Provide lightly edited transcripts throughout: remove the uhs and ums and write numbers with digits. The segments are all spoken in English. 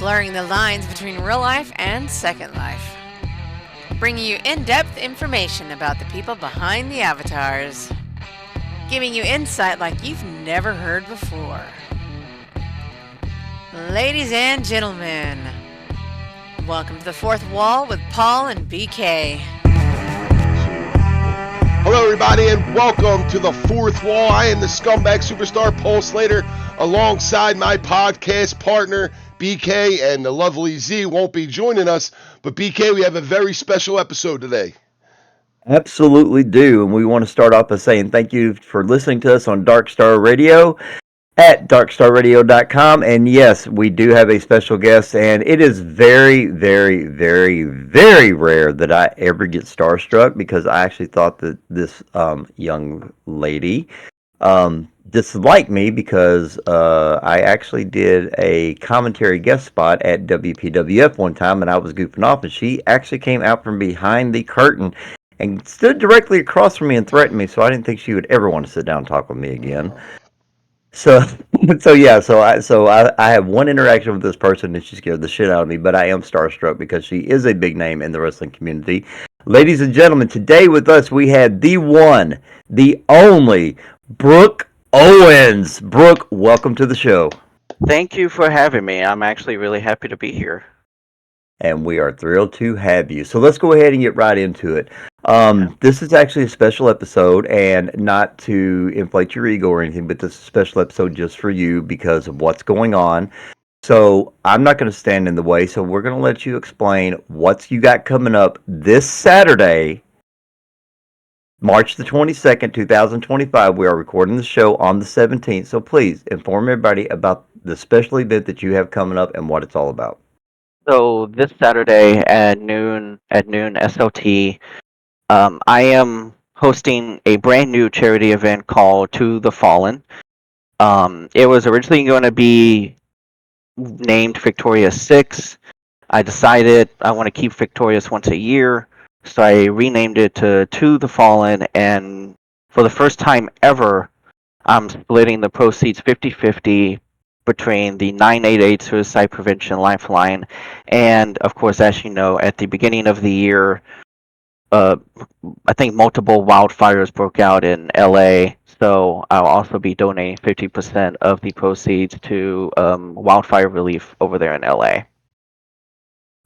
blurring the lines between real life and second life. Bringing you in-depth information about the people behind the avatars. Giving you insight like you've never heard before. Ladies and gentlemen, welcome to the Fourth Wall with Paul and BK. Hello, everybody, and welcome to the Fourth Wall. I am the scumbag superstar Paul Slater, alongside my podcast partner BK, and the lovely Z won't be joining us. But BK, we have a very special episode today. Absolutely do, and we want to start off by saying thank you for listening to us on Darkstar Radio at darkstarradio.com. And yes, we do have a special guest, and it is very, very, very, very rare that I ever get starstruck, because I actually thought that this young lady disliked me because I actually did a commentary guest spot at WPWF one time, and I was goofing off, and she actually came out from behind the curtain and stood directly across from me and threatened me, so I didn't think she would ever want to sit down and talk with me again. So I have one interaction with this person, and she scared the shit out of me, but I am starstruck because she is a big name in the wrestling community. Ladies and gentlemen, today with us we had the one, the only, Brooke Owens. Brooke, welcome to the show. Thank you for having me. I'm actually really happy to be here. And we are thrilled to have you. So let's go ahead and get right into it. This is actually a special episode, and not to inflate your ego or anything, but this is a special episode just for you because of what's going on. So I'm not going to stand in the way, so we're going to let you explain what you got coming up this Saturday, March the 22nd, 2025. We are recording the show on the 17th, so please inform everybody about the special event that you have coming up and what it's all about. So this Saturday at noon SLT, I am hosting a brand new charity event called To the Fallen. It was originally going to be named Victorious 6. I decided I want to keep Victorious once a year, so I renamed it To the Fallen, and for the first time ever, I'm splitting the proceeds 50-50 between the 988 Suicide Prevention Lifeline, and of course, as you know, at the beginning of the year, I think multiple wildfires broke out in LA, so I'll also be donating 50% of the proceeds to Wildfire Relief over there in LA.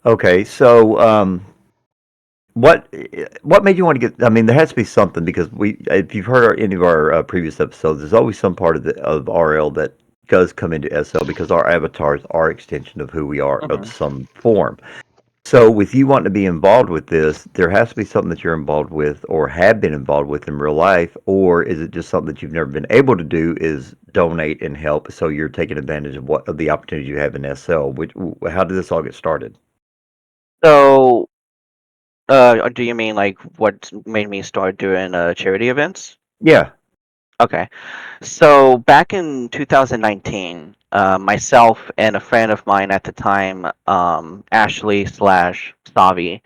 Okay, so what made you want to get? I mean, there has to be something, because if you've heard any of our previous episodes, there's always some part of RL that does come into SL, because our avatars are extension of who we are of some form. So with you wanting to be involved with this, there has to be something that you're involved with or have been involved with in real life, or is it just something that you've never been able to do, is donate and help, so you're taking advantage of the opportunities you have in SL? How did this all get started? So, do you mean like what made me start doing charity events? Yeah. Okay. So back in 2019, myself and a friend of mine at the time, Ashley slash Savi,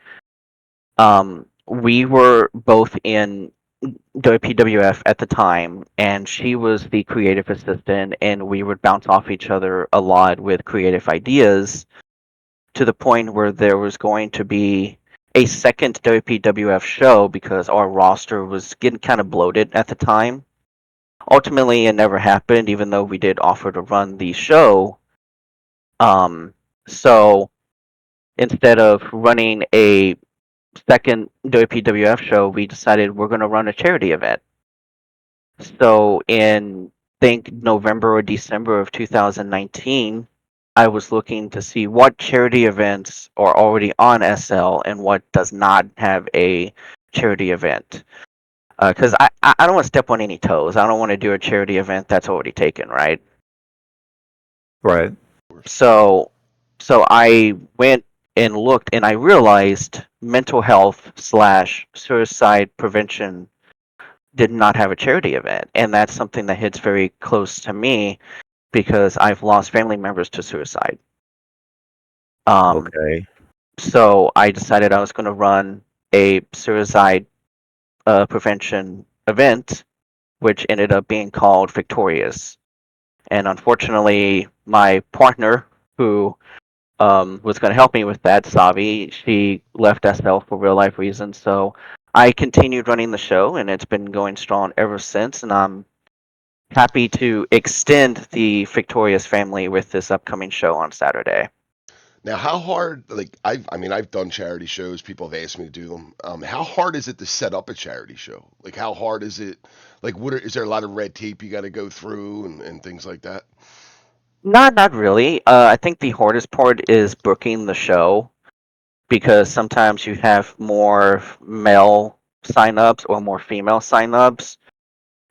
we were both in WPWF at the time, and she was the creative assistant, and we would bounce off each other a lot with creative ideas, to the point where there was going to be a second WPWF show because our roster was getting kind of bloated at the time. Ultimately, it never happened, even though we did offer to run the show. So instead of running a second WPWF show, we decided we're going to run a charity event. So in, I think, November or December of 2019, I was looking to see what charity events are already on SL and what does not have a charity event. Because I don't want to step on any toes. I don't want to do a charity event that's already taken, right? Right. So I went and looked, and I realized mental health / suicide prevention did not have a charity event, and that's something that hits very close to me because I've lost family members to suicide. Okay. So I decided I was going to run a suicide prevention event, which ended up being called Victorious. And unfortunately, my partner, who was going to help me with that. Savi, she left SL for real life reasons, so I continued running the show, and it's been going strong ever since. And I'm happy to extend the Victorious family with this upcoming show on Saturday. Now, how hard? Like I've done charity shows. People have asked me to do them. How hard is it to set up a charity show? Like, how hard is it? Like, is there a lot of red tape you got to go through and things like that? Not really. I think the hardest part is booking the show because sometimes you have more male signups or more female signups.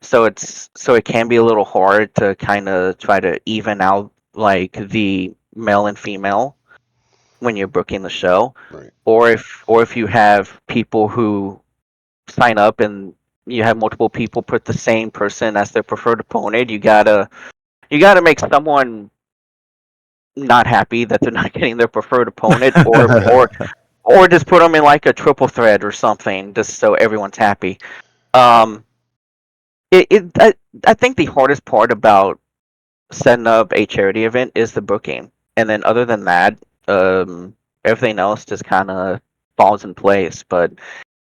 So it can be a little hard to kind of try to even out like the male and female when you're booking the show. Right. Or if you have people who sign up and you have multiple people put the same person as their preferred opponent, you gotta make someone not happy that they're not getting their preferred opponent, or just put them in like a triple threat or something, just so everyone's happy. Um, I think the hardest part about setting up a charity event is the booking, and then other than that, everything else just kind of falls in place. But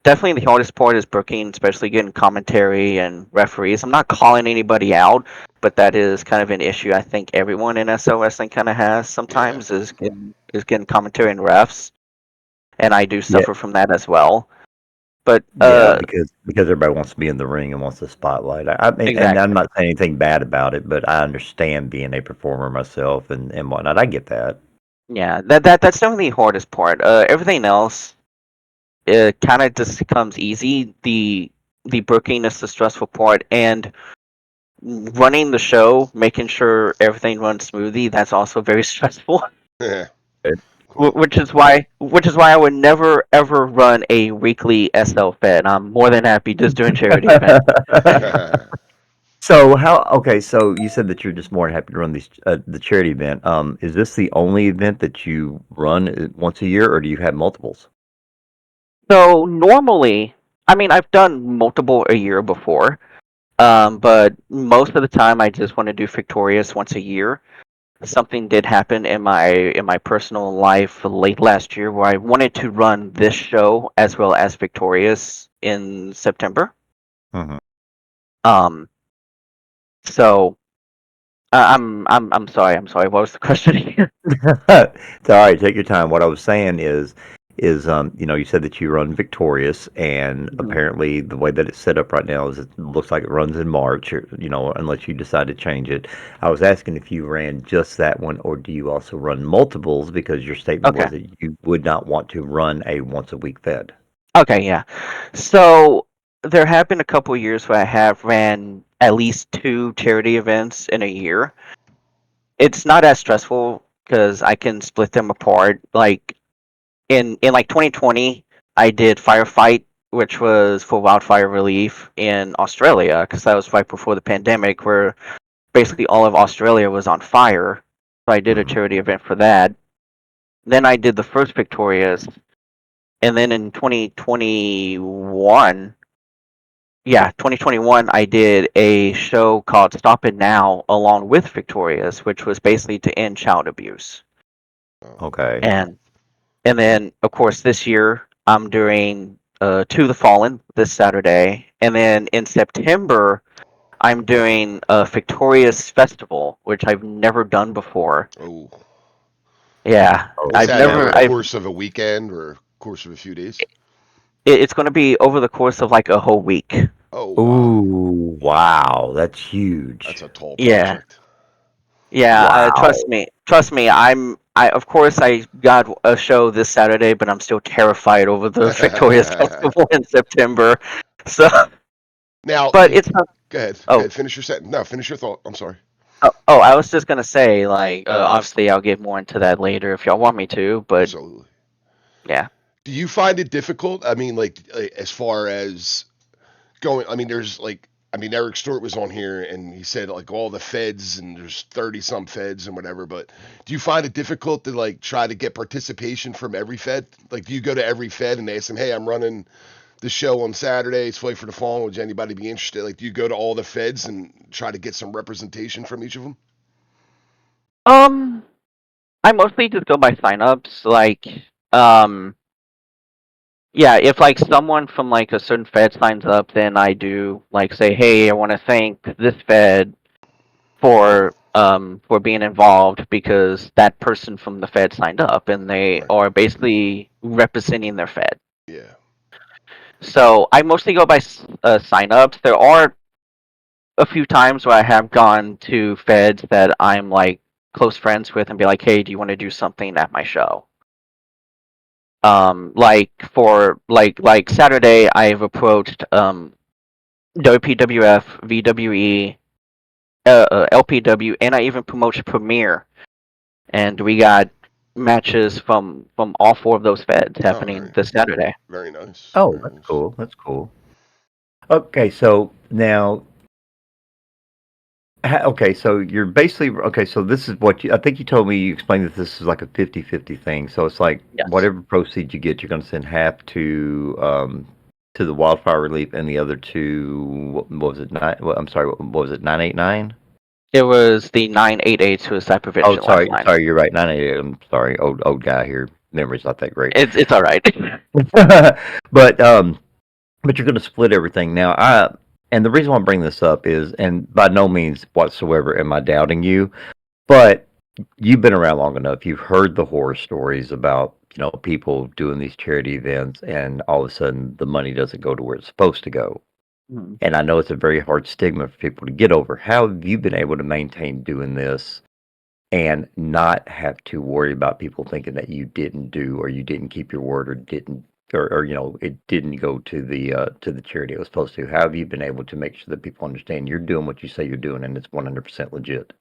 definitely the hardest part is booking, especially getting commentary and referees. I'm not calling anybody out, but that is kind of an issue I think everyone in SO Wrestling kind of has Yeah. sometimes is getting commentary and refs, and I do Yeah, suffer from that as well. But yeah, because everybody wants to be in the ring and wants the spotlight. I mean, and I'm exactly. not saying anything bad about it, but I understand being a performer myself and whatnot. I get that. Yeah, that's definitely the hardest part. Everything else, it kind of just comes easy. The booking is the stressful part, and running the show, making sure everything runs smoothly, that's also very stressful. Yeah. Good. Cool. Which is why I would never ever run a weekly SL Fed. I'm more than happy just doing charity events. So okay, so you said that you're just more than happy to run the charity event. Is this the only event that you run once a year, or do you have multiples? So normally, I mean, I've done multiple a year before, but most of the time I just want to do Victorious once a year. Something did happen in my personal life late last year where I wanted to run this show as well as Victorious in September. Mhm. Um, so I'm sorry. I'm sorry. What was the question again? It's all right. Take your time. What I was saying is you said that you run Victorious, and Mhm. apparently the way that it's set up right now is it looks like it runs in March, or, unless you decide to change it. I was asking if you ran just that one, or do you also run multiples? Because your statement Okay. was that you would not want to run a once a week Fed. Okay. Yeah. So there have been a couple years where I have ran at least two charity events in a year. It's not as stressful because I can split them apart. Like in like 2020, I did Firefight, which was for Wildfire Relief in Australia, because that was right before the pandemic, where basically all of Australia was on fire. So I did a Hmm. charity event for that. Then I did the first Victorious, and then in 2021, yeah, 2021, I did a show called Stop It Now along with Victorious, which was basically to end child abuse. Oh, Okay. And And then, of course, this year I'm doing To the Fallen this Saturday, and then in September I'm doing a Victorious Festival, which I've never done before. oh. Yeah, Oh, Is I've that over never. a wow. I've. course of a weekend or course of a few days? It's going to be over the course of like a whole week. Oh, wow. Ooh, wow. That's That's huge. a tall Yeah, project. yeah. Trust Wow. me. Trust me. I of course I got a show this Saturday, but I'm still terrified over the Victorious Festival in September. So, Now, but it's not. go ahead. Go Oh, ahead. Finish your sentence. No, finish your thought. I'm sorry. oh, I was just gonna say, like, obviously, I'll get more into that later if y'all want me to, but Absolutely. yeah. Do you find it difficult? I mean, like, as far as going, I mean, Eric Stewart was on here and he said, like, all the feds and there's 30 some feds and whatever, but do you find it difficult to, like, try to get participation from every fed? Like, do you go to every fed and ask them, hey, I'm running the show on Saturday, it's Fight for the Fallen, would anybody be interested? Like, do you go to all the feds and try to get some representation from each of them? Um, I mostly just go by signups. Like, yeah, if like someone from like a certain Fed signs up, then I do like say, hey, I want to thank this Fed for being involved because that person from the Fed signed up and they Right. are basically representing their Fed. Yeah. So I mostly go by signups. There are a few times where I have gone to Feds that I'm like close friends with and be like, hey, do you want to do something at my show? Like for like Saturday, I've approached WPWF, VWE, LPW, and I even promoted Premiere, and we got matches from all four of those Feds Oh, happening this Saturday. very nice. Oh, Very that's nice. cool. That's cool. Okay, so now, okay, so you're basically, okay, so this is what I think you told me, you explained that this is like a 50-50 thing. So it's like Yes. whatever proceeds you get, you're going to send half to the Wildfire Relief and the other to, what was it, I'm sorry, what was it, 989? It was the 988 Suicide Oh, Prevention Lifeline. sorry, you're right, 988. I'm sorry, old guy here. Memory's not that great. It's all right. But you're going to split everything now. And the reason why I'm bringing this up is, and by no means whatsoever am I doubting you, but you've been around long enough. You've heard the horror stories about, people doing these charity events and all of a sudden the money doesn't go to where it's supposed to go. Mhm. And I know it's a very hard stigma for people to get over. How have you been able to maintain doing this and not have to worry about people thinking that you didn't do or you didn't keep your word or didn't or it didn't go to the charity it was supposed to? How have you been able to make sure that people understand you're doing what you say you're doing and it's 100% legit?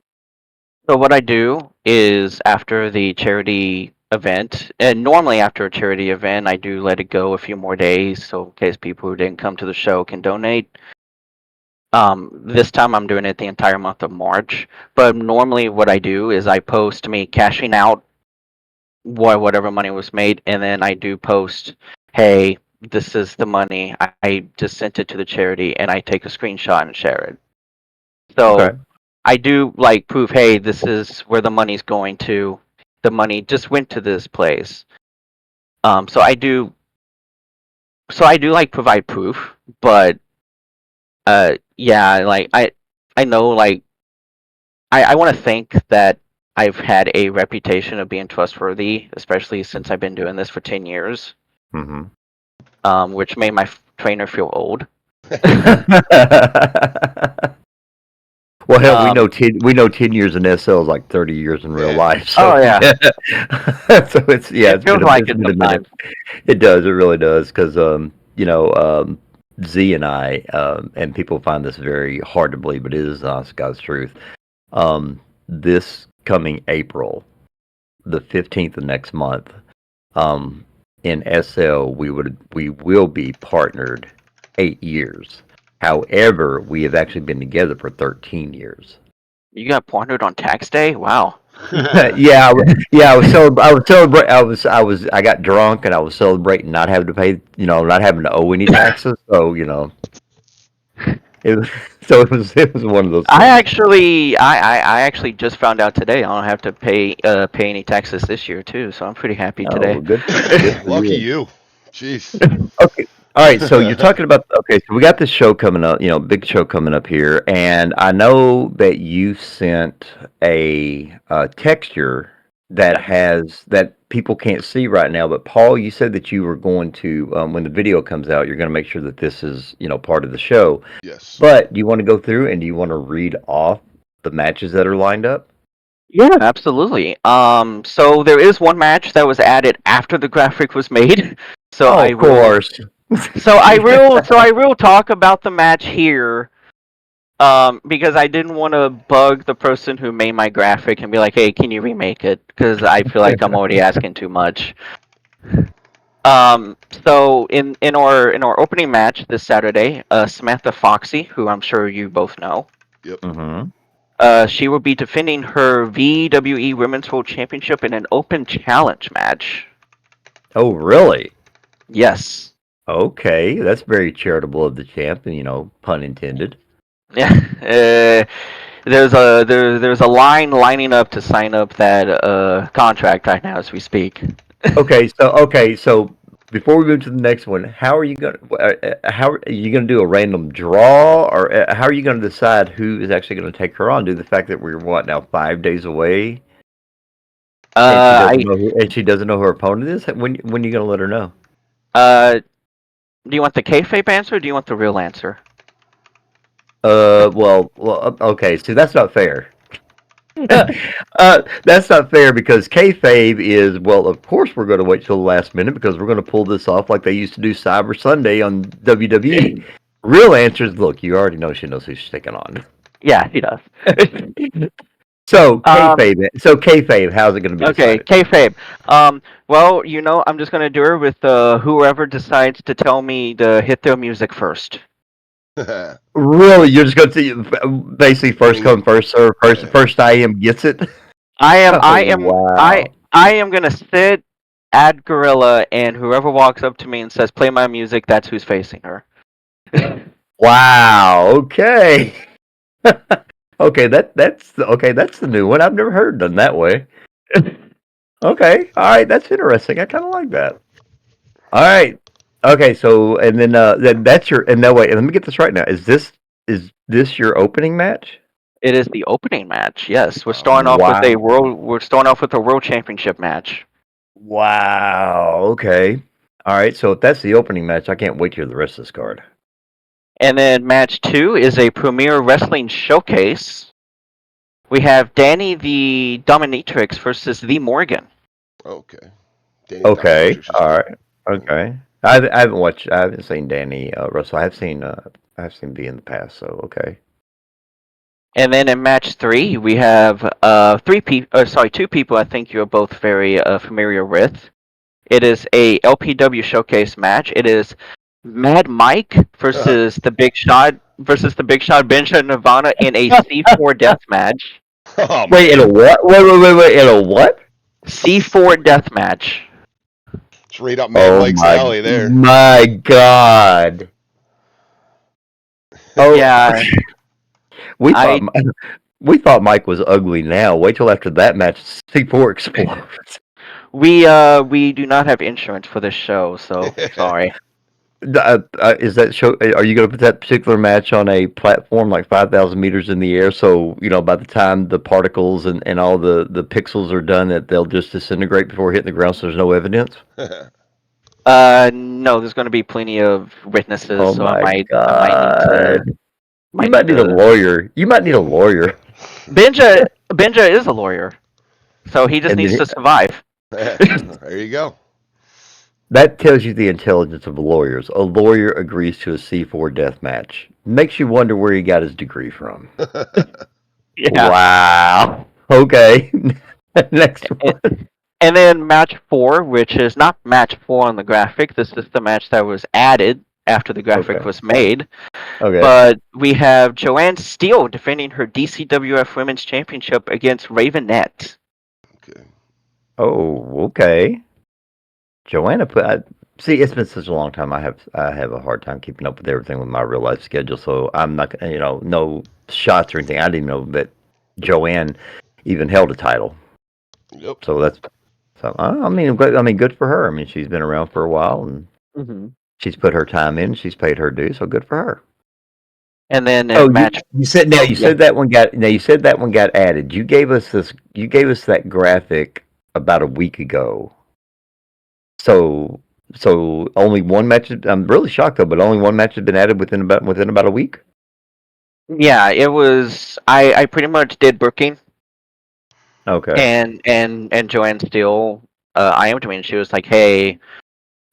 So what I do is after the charity event, and normally after a charity event, I do let it go a few more days, so in case people who didn't come to the show can donate. This time I'm doing it the entire month of March. But normally what I do is I post me cashing out whatever money was made, and then I do post, hey, this is the money. I just sent it to the charity, and I take a screenshot and share it. Okay. So I do like prove, hey, this is where the money's going to. The money just went to this place. So I do. So I do like provide proof, but yeah, like I know like I want to think that I've had a reputation of being trustworthy, especially since I've been doing this for 10 years, Mm-hmm. which made my trainer feel old. Well, hell, Um, we know 10 years in SL is like 30 years in real Yeah. life. So, Oh, yeah. so it's It feels like it's it's been a a night. minute. It does. It really does. Because Z and I and people find this very hard to believe, but it is honest God's truth. This coming April, the 15th of next month, um, in SL, we will be partnered 8 years. However, we have actually been together for 13 years. You got partnered on tax day? Wow. Yeah, I was celebrating. I got drunk and I was celebrating not having to pay, not having to owe any taxes. So, it was, it was one of those I things. actually, I actually just found out today I don't have to pay any taxes this year too, so I'm pretty happy Oh, today. well, good for Lucky you. you. Jeez. Okay. All right. So you're talking about, okay, so we got this show coming up, big show coming up here. And I know that you sent a texture that people can't see right now. But Paul, you said that you were going to, when the video comes out, you're going to make sure that this is, part of the show. Yes. But do you want to go through and do you want to read off the matches that are lined up? Yeah, absolutely. So there is one match that was added after the graphic was made. So Oh, I of will, course. so I will talk about the match here. Because I didn't want to bug the person who made my graphic and be like, "Hey, can you remake it?" Because I feel like I'm already asking too much. So in our opening match this Saturday, Samantha Foxy, who I'm sure you both know, Yep. Mm-hmm. she will be defending her VWE Women's World Championship in an open challenge match. Oh, really? Yes. Okay, that's very charitable of the champ, and pun intended. Yeah. there's a line lining up to sign up that contract right now as we speak. Okay, so before we move to the next one, how are you gonna do a random draw, or how are you gonna decide who is actually gonna take her on? Due to the fact that we're what now 5 days away, and I she doesn't know who her opponent is. When you gonna let her know? do you want the kayfabe answer? Or do you want the real answer? Okay. See, that's not fair. That's not fair because kayfabe is, well, of course we're going to wait till the last minute because we're going to pull this off like they used to do Cyber Sunday on WWE. Real answer is, look, you already know she knows who she's taking on. Yeah, he does. So kayfabe, how's it going to be Okay, decided? kayfabe. Well, I'm just gonna do her with whoever decides to tell me to hit their music first. Really, you're just going to basically first come, first serve, first IM gets it. I am, Wow. I am gonna sit at Gorilla, and whoever walks up to me and says, "Play my music," that's who's facing her. Wow. Okay. Okay, that's the new one. I've never heard it done that way. Okay, all right, that's interesting. I kind of like that. All right, okay, so and then that's your and no wait. Let me get this right now. Is this your opening match? It is the opening match. Yes, we're starting off with a Wow. world championship match. Wow. Okay. All right. So if that's the opening match, I can't wait to hear the rest of this card. And then match 2 is a Premier Wrestling Showcase. We have Danny the Dominatrix versus the Morgan. Okay. Danny Okay. Dominatrix is All good. right. Okay. I haven't watched. I haven't seen Danny wrestle. I've seen V in the past. So okay. And then in match 3, we have two people I think you're both very familiar with. It is a LPW Showcase match. It is Mad Mike versus the Big Shot Benja Nirvana in a C4 death match. Oh, Wait, in a man. what? Wait, in a what? C4 death match. It's right up Mad Mike's alley there. my God! Oh, Yeah, we I thought we thought Mike was ugly. Now wait till after that match, C4 explodes. we do not have insurance for this show, so sorry. Is that show? Are you going to put that particular match on a platform like 5,000 meters in the air? So by the time the particles and all the pixels are done, that they'll just disintegrate before hitting the ground. So there's no evidence. No, there's going to be plenty of witnesses, Oh so my I God! You might might need need a to. lawyer. You might need a lawyer. Benja is a lawyer, so he just And needs then to survive. There you go. that tells you the intelligence of lawyers. A lawyer agrees to a C4 death match. Makes you wonder where he got his degree from. Yeah. Wow. Okay. Next one. And then match 4, which is not match 4 on the graphic. This is the match that was added after the graphic Okay. was made. Okay. But we have Joanne Steele defending her DCWF Women's Championship against Ravenette. Okay. Oh, okay. Joanna see, it's been such a long time. I have a hard time keeping up with everything with my real life schedule. So I'm not, no shots or anything. I didn't even know that Joanne even held a title. Yep. So that's, I mean, good for her. I mean, she's been around for a while and she's put her time in. She's paid her due. So good for her. And then you said that one got added. You gave us that graphic about a week ago. So only one match. I'm really shocked though, but only one match has been added within about a week. Yeah, it was. I pretty much did booking, Okay. and Joanne Steele, I am doing. She was like, "Hey,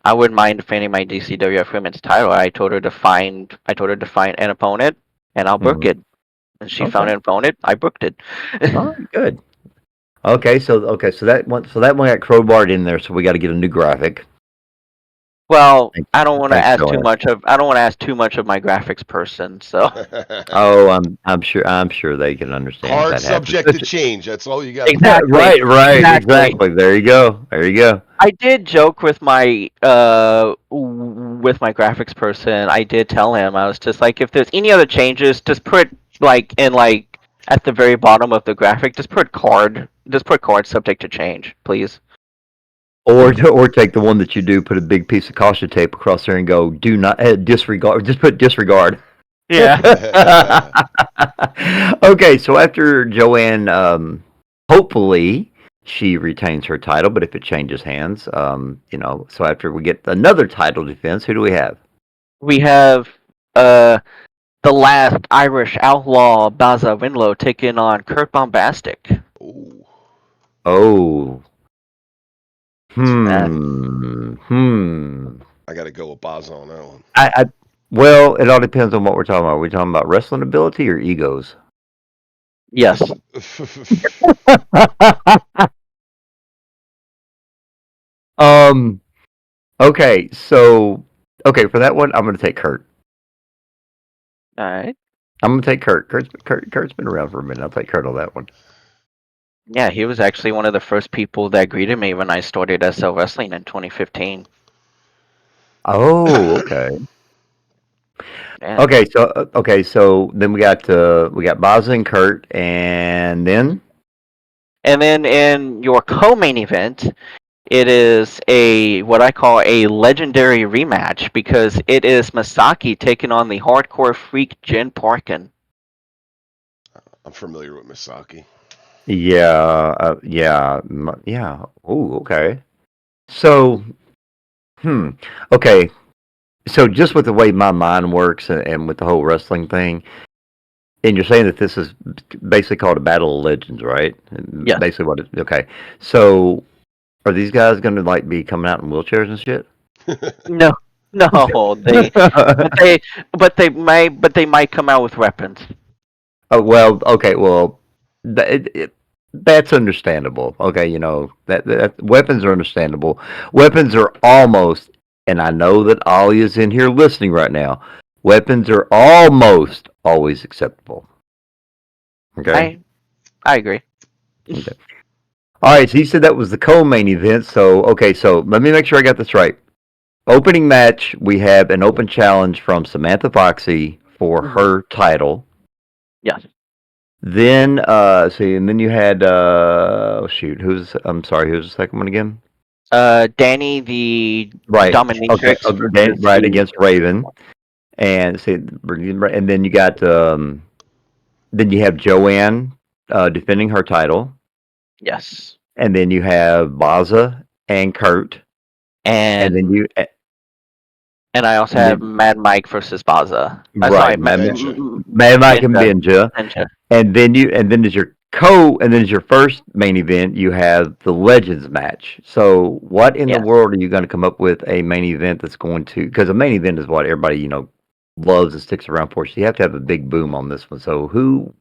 I wouldn't mind defending my DCWF Women's title." I told her to find an opponent, and I'll book it. And she found an opponent. I booked it. All right, good. Okay, so that one got crowbarred in there. So we got to get a new graphic. Well, I don't want to Thanks, ask Joanne. too much of my graphics person. So Oh, I'm sure they can understand. Hard that subject to change. That's all you got. Exactly. Right. Exactly. Exactly. There you go. I did joke with my graphics person. I did tell him, I was just like, if there's any other changes, just put in at the very bottom of the graphic, just put card subject to change, please. Or take the one that you do, put a big piece of caution tape across there and go, do not disregard. Just put disregard. Yeah. Okay, so after Joanne, hopefully she retains her title, but if it changes hands, so after we get another title defense, who do we have? We have the last Irish outlaw Baza Winlow taking on Kurt Bombastic. Ooh. Oh. I got to go with Baza on that one. Well, it all depends on what we're talking about. Are we talking about wrestling ability or egos? Yes. Okay, so for that one, I'm going to take Kurt. All right. I'm going to take Kurt. Kurt's been around for a minute. I'll take Kurt on that one. Yeah, he was actually one of the first people that greeted me when I started SL Wrestling in 2015. Oh, okay. Yeah. Okay, so then we got Baza and Kurt, and then in your co-main event, it is what I call a legendary rematch because it is Masaki taking on the hardcore freak Jen Parkin. I'm familiar with Misaki. Yeah. Oh, okay. So, okay. So just with the way my mind works and with the whole wrestling thing, and you're saying that this is basically called a Battle of Legends, right? Yeah. Basically what it's okay. So are these guys going to be coming out in wheelchairs and shit? No, they might come out with weapons. Oh well, okay, well that's understandable. Okay, that weapons are understandable. Weapons are almost, and I know that Ollie is in here listening right now. Weapons are almost always acceptable. Okay, I agree. Okay. All right, so you said that was the co-main event. So so let me make sure I got this right. Opening match, we have an open challenge from Samantha Foxy for her title. Yes. Then and then you had who's the second one again? Danny the Right. dominatrix Right against Raven. And and then you got then you have Joanne defending her title. Yes. And then you have Baza and Kurt. And then you and I also have Mad Mike versus Baza. Right, Mad Mike and Benja. And then as your first main event, you have the Legends match. So what in the world are you going to come up with a main event that's going to, because a main event is what everybody, loves and sticks around for. So you have to have a big boom on this one. So who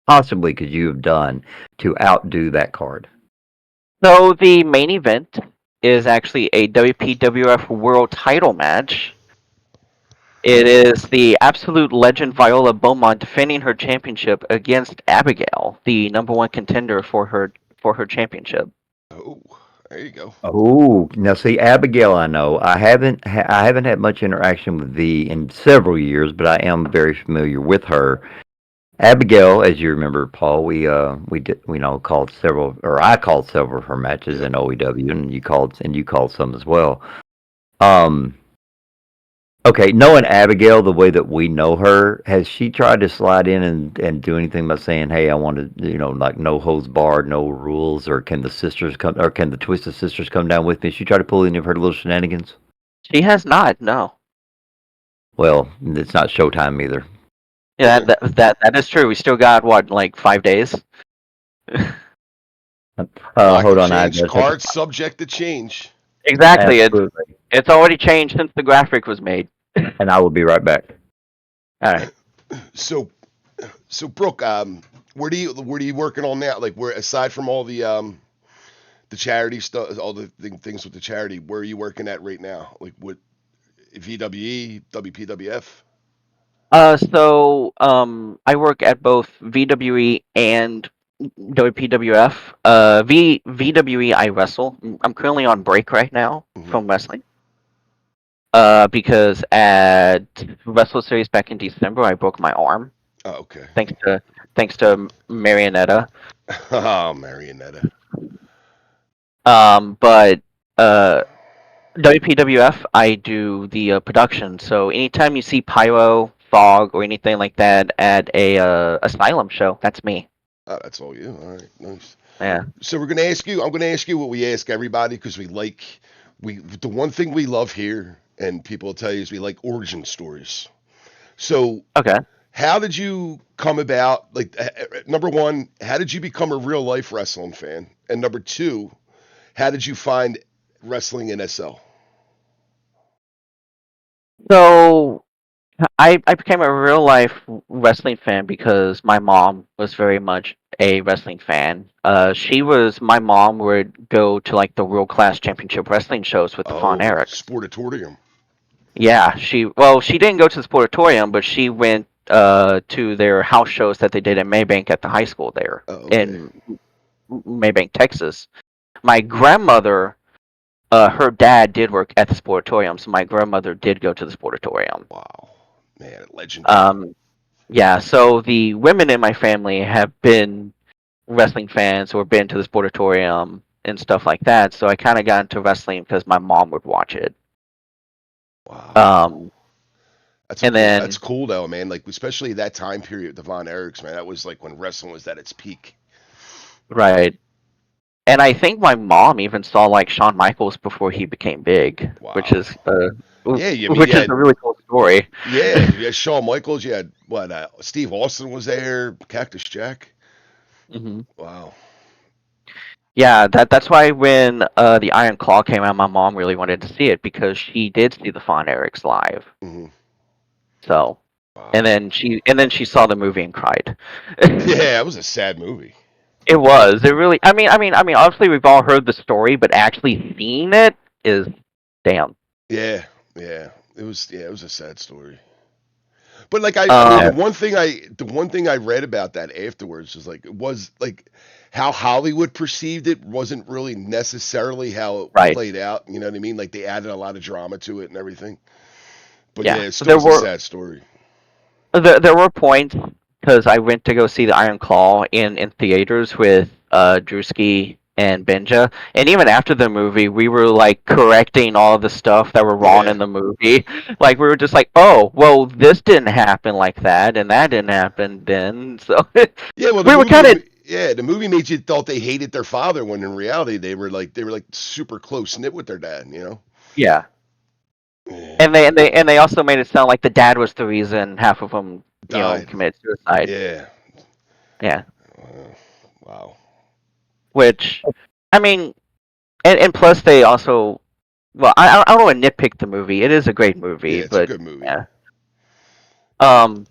possibly could you have done to outdo that card? So the main event is actually a WPWF World Title match. It is the absolute legend Viola Beaumont defending her championship against Abigail, the #1 contender for her championship. Oh, there you go. Oh, now see, Abigail, I know I haven't had much interaction with V in several years, but I am very familiar with her. Abigail, as you remember, Paul, we called several, or I called several of her matches in OEW, and you called some as well. Okay, knowing Abigail the way that we know her, has she tried to slide in and do anything by saying, "Hey, I want to, no holds barred, no rules," or can the Twisted Sisters come down with me? Has she tried to pull any of her little shenanigans? She has not, no. Well, it's not Showtime either. Yeah, that is true. We still got 5 days. Hold on, cards subject to change. Exactly. It's already changed since the graphic was made. And I will be right back. All right. So Brooke, where do you working on now? Like, where aside from all the charity stuff, all the things with the charity, where are you working at right now? Like, what VWE, WPWF? I work at both VWE and WPWF. VWE, I wrestle. I'm currently on break right now from wrestling. Because at Wrestle Series back in December, I broke my arm. Oh, okay. Thanks thanks to Marionetta. Oh, Marionetta. But WPWF, I do the production. So anytime you see pyro, fog, or anything like that at a asylum show, that's me. Oh, that's all you. All right, nice. Yeah. So we're gonna ask you. I'm gonna ask you what we ask everybody because the one thing we love here, and people will tell you is we like origin stories. So Okay. how did you come about? Like, number one, how did you become a real life wrestling fan? And number two, how did you find wrestling in SL? So I became a real life wrestling fan because my mom was very much a wrestling fan. My mom would go to like the World Class Championship Wrestling shows with the Von Oh, Erichs. Sportatorium. Yeah, she didn't go to the Sportatorium, but she went to their house shows that they did in Maybank at the high school there Oh, okay. in Maybank, Texas. My grandmother, her dad did work at the Sportatorium, so my grandmother did go to the Sportatorium. Wow, man, legendary. Yeah, so the women in my family have been wrestling fans or been to the Sportatorium and stuff like that. So I kind of got into wrestling because my mom would watch it. Wow. Then That's cool though, man. Like especially that time period, the Von Erichs, man. That was like when wrestling was at its peak. right, and I think my mom even saw like Shawn Michaels before he became big, Wow. which is Yeah, you which is a really cool story. Yeah, you had Shawn Michaels. You had what? Steve Austin was there. Cactus Jack. Hmm. Wow. Yeah, that's why when the Iron Claw came out, my mom really wanted to see it because she did see the Von Erichs live. Hmm. So, Wow. and then she saw the movie and cried. Yeah, it was a sad movie. It was. It really. I mean. Obviously, we've all heard the story, but actually seeing it is damn. Yeah, yeah. It was. Yeah, it was a sad story. But like I mean, the one thing I read about that afterwards was like it was like how Hollywood perceived it wasn't really necessarily how it Right. played out. You know what I mean? Like they added a lot of drama to it and everything. But Yeah. yeah, it still was a sad story. There were points because I went to go see the Iron Claw in theaters with Drewski and Benja, and even after the movie, we were like correcting all the stuff that were wrong Yeah. in the movie. Like we were just like, oh, well, this didn't happen like that, and that didn't happen then. So Yeah, well, we were kind of the movie made you thought they hated their father when in reality they were like super close knit with their dad. You know. yeah. Yeah. And they also made it sound like the dad was the reason half of them, Died. committed suicide. Yeah. Yeah. Wow. Which, I mean, and plus they also, well, I don't want to nitpick the movie. It is a great movie, Yeah, it's but a good movie. yeah. And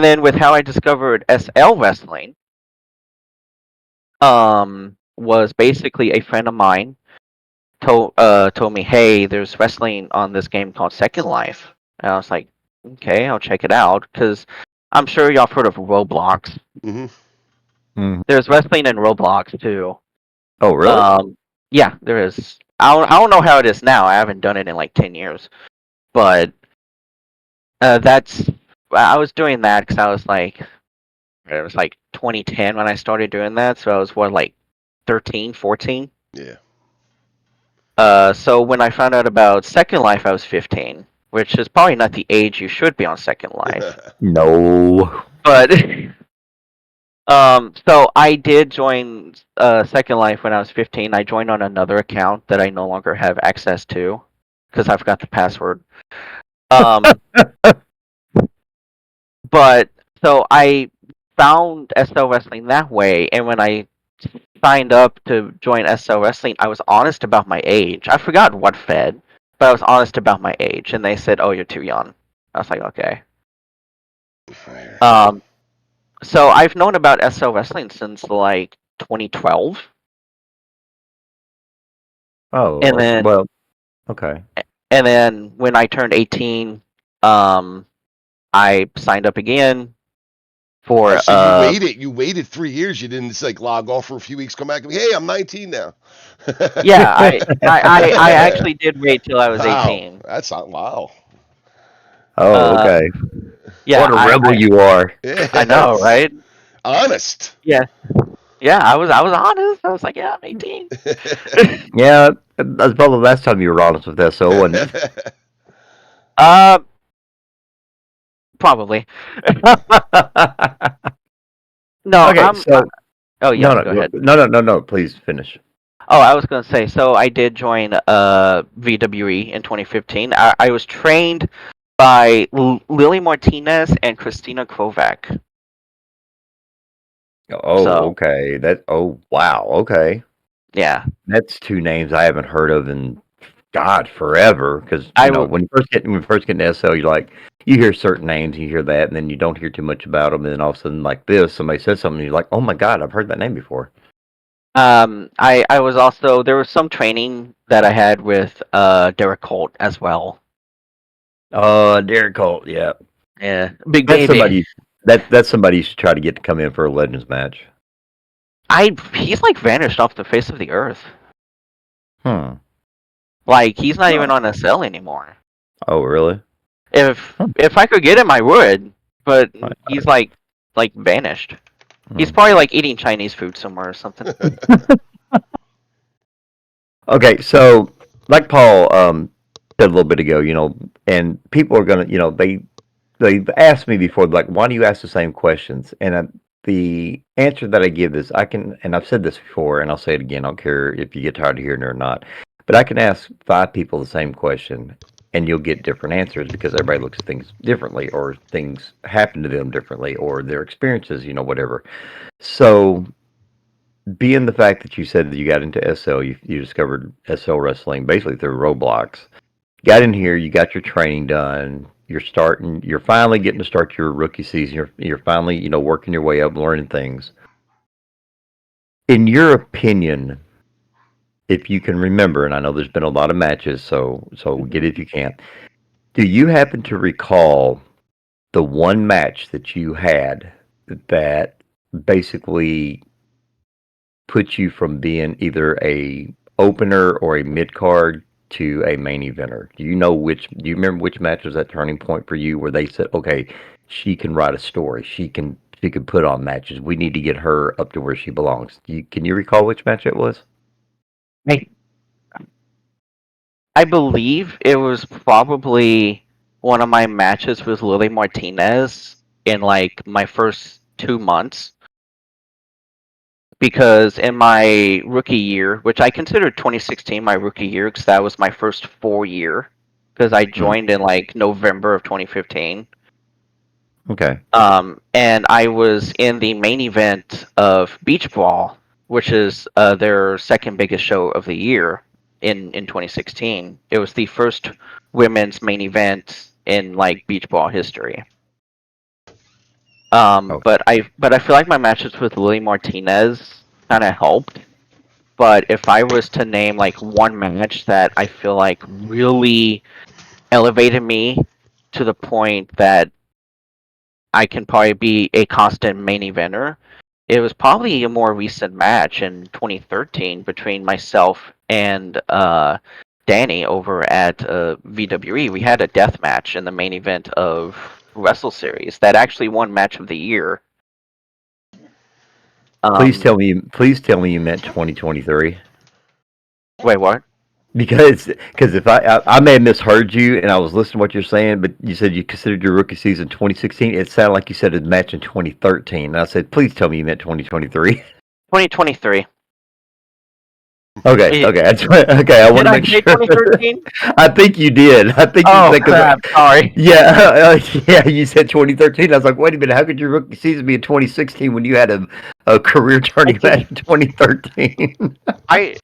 then with how I discovered SL wrestling, was basically a friend of mine told me, hey, there's wrestling on this game called Second Life, and I was like, okay, I'll check it out because I'm sure y'all have heard of Roblox. Mm-hmm. There's wrestling in Roblox too. Oh, really? Yeah, there is. I don't know how it is now. I haven't done it in like 10 years, but I was doing that because I was like, it was like 2010 when I started doing that, so I was like 13, 14. Yeah. So when I found out about Second Life, I was 15, which is probably not the age you should be on Second Life. No. But so I did join Second Life when I was 15. I joined on another account that I no longer have access to because I forgot the password. But so I found SL Wrestling that way, and when I signed up to join SL Wrestling, I was honest about my age. I forgot what fed, but I was honest about my age, and they said, "Oh, you're too young." I was like, "Okay." So I've known about SL Wrestling since like 2012. Oh, And then, well, okay. And then when I turned 18, I signed up again for. So you waited 3 years. You didn't just like log off for a few weeks, come back and be, hey, I'm 19 now. Yeah, I actually did wait till I was 18. That's not wow. Oh, okay. Yeah, What a rebel you are. I know, Yes. right? Honest. Yeah, yeah. I was honest. I was like, yeah, I'm 18. Yeah, that's probably the last time you were honest with SO, wasn't uh, Probably. it? No, Okay, so oh no, yeah, no, go ahead. no. Please finish. Oh, I was gonna say. So I did join VWE in 2015. I was trained by Lily Martinez and Christina Kovac. Oh, So okay. Oh, wow. Okay, yeah, that's two names I haven't heard of in God forever. Because I w- when you first get into SL, you're like you hear certain names, you hear that, and then you don't hear too much about them, and then all of a sudden, like this, somebody says something, and you're like, oh my God, I've heard that name before. I was also there was some training that I had with Derek Holt as well. Derek Colt, yeah, Yeah, big that's baby. somebody that's somebody you should try to get to come in for a Legends match. He's like vanished off the face of the earth. Hmm. Like he's not even Oh, on SL anymore. oh really? If I could get him, I would. But Hmm. he's like vanished. He's probably like eating Chinese food somewhere or something. Okay, so like Paul said a little bit ago, and people are gonna, they've asked me before, like, why do you ask the same questions? And the answer that I give is, and I've said this before, and I'll say it again. I don't care if you get tired of hearing it or not, but I can ask 5 people the same question, and you'll get different answers because everybody looks at things differently, or things happen to them differently, or their experiences, whatever. So being the fact that you said that you got into SL, you discovered SL wrestling basically through Roblox. Got in here, you got your training done. You're finally getting to start your rookie season. You're finally, working your way up, learning things. In your opinion, if you can remember, and I know there's been a lot of matches, so get it if you can. Do you happen to recall the one match that you had that basically put you from being either a opener or a mid card to a main eventer? Do you remember which match was that turning point for you where they said, okay, she can write a story. She can put on matches. We need to get her up to where she belongs. Can you recall which match it was? I I believe it was probably one of my matches with Lily Martinez in like my first 2 months. Because in my rookie year, which I considered 2016 my rookie year because that was my first full year, because I Hmm. joined in like November of 2015. Okay. And I was in the main event of Beach Ball, which is their second biggest show of the year in 2016. It was the first women's main event in like Beach Ball history. Oh, But I feel like my matches with Lily Martinez kind of helped. But if I was to name like one match that I feel like really elevated me to the point that I can probably be a constant main eventer, it was probably a more recent match in 2013 between myself and Danny over at VWE. We had a death match in the main event of Wrestle Series that actually won Match of the Year. please Um, tell me. Please tell me you meant 2023. Wait, what? Because if I may have misheard you and I was listening to what you're saying, but you said you considered your rookie season 2016. It sounded like you said a match in 2013. And I said, please tell me you meant 2023. 2023. Okay, okay, okay. I Did want to I make say sure. 2013? I think you did. I think you Oh said because crap! Sorry. yeah, yeah. You said 2013. I was like, wait a minute. How could your rookie season be in 2016 when you had a career turning match in 2013? I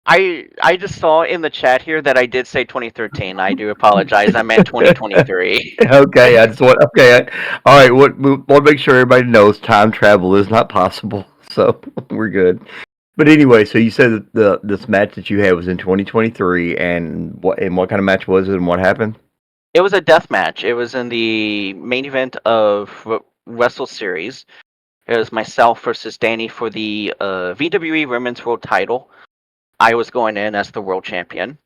I just saw in the chat here that I did say 2013. I do apologize. I meant 2023. Okay, I just want. Okay, all right. We want to make sure everybody knows time travel is not possible, so we're good. But anyway, so you said that this match that you had was in 2023, and what kind of match was it, and what happened? It was a death match. It was in the main event of Wrestle Series. It was myself versus Danny for the VWE Women's World Title. I was going in as the world champion.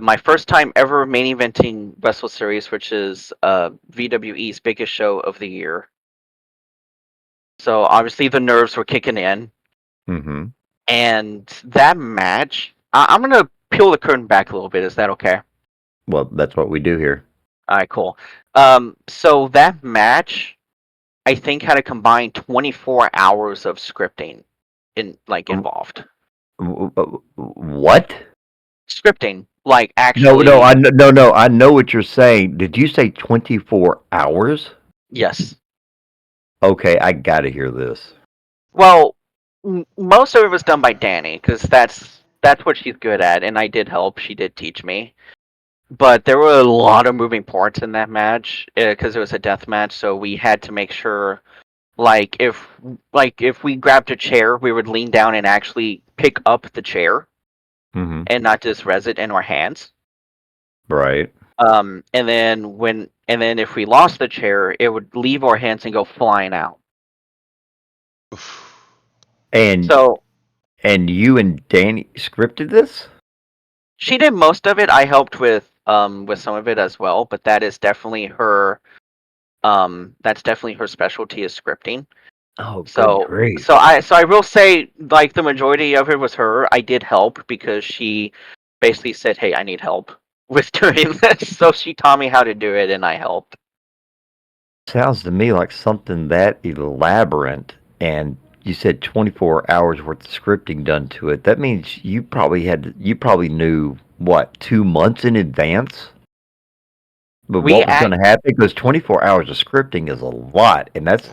my first time ever main eventing Wrestle Series, which is VWE's biggest show of the year. So obviously the nerves were kicking in, Mm-hmm. and that match, I'm gonna peel the curtain back a little bit. Is that okay? Well, that's what we do here. All right, cool. So that match, I think, had a combined 24 hours of scripting involved. What? Scripting, like No, actually. no, no. I know what you're saying. Did you say 24 hours? Yes. Okay, I gotta hear this. Well, most of it was done by Danny because that's what she's good at, and I did help. She did teach me, but there were a lot of moving parts in that match because it was a death match. So we had to make sure, if we grabbed a chair, we would lean down and actually pick up the chair Mm-hmm. and not just res it in our hands. Right. And then if we lost the chair, it would leave our hands and go flying out. And So you and Danny scripted this? she did most of it. I helped with some of it as well, but that is definitely her. That's definitely her specialty is scripting. Oh, good So grief. I will say, like, the majority of it was her. I did help because she basically said, "Hey, I need help with doing this," so she taught me how to do it, and I helped. Sounds to me like something that elaborate, and you said 24 hours worth of scripting done to it. That means you probably knew what, 2 months in advance? But We what was going act. to happen? Because 24 hours of scripting is a lot, and that's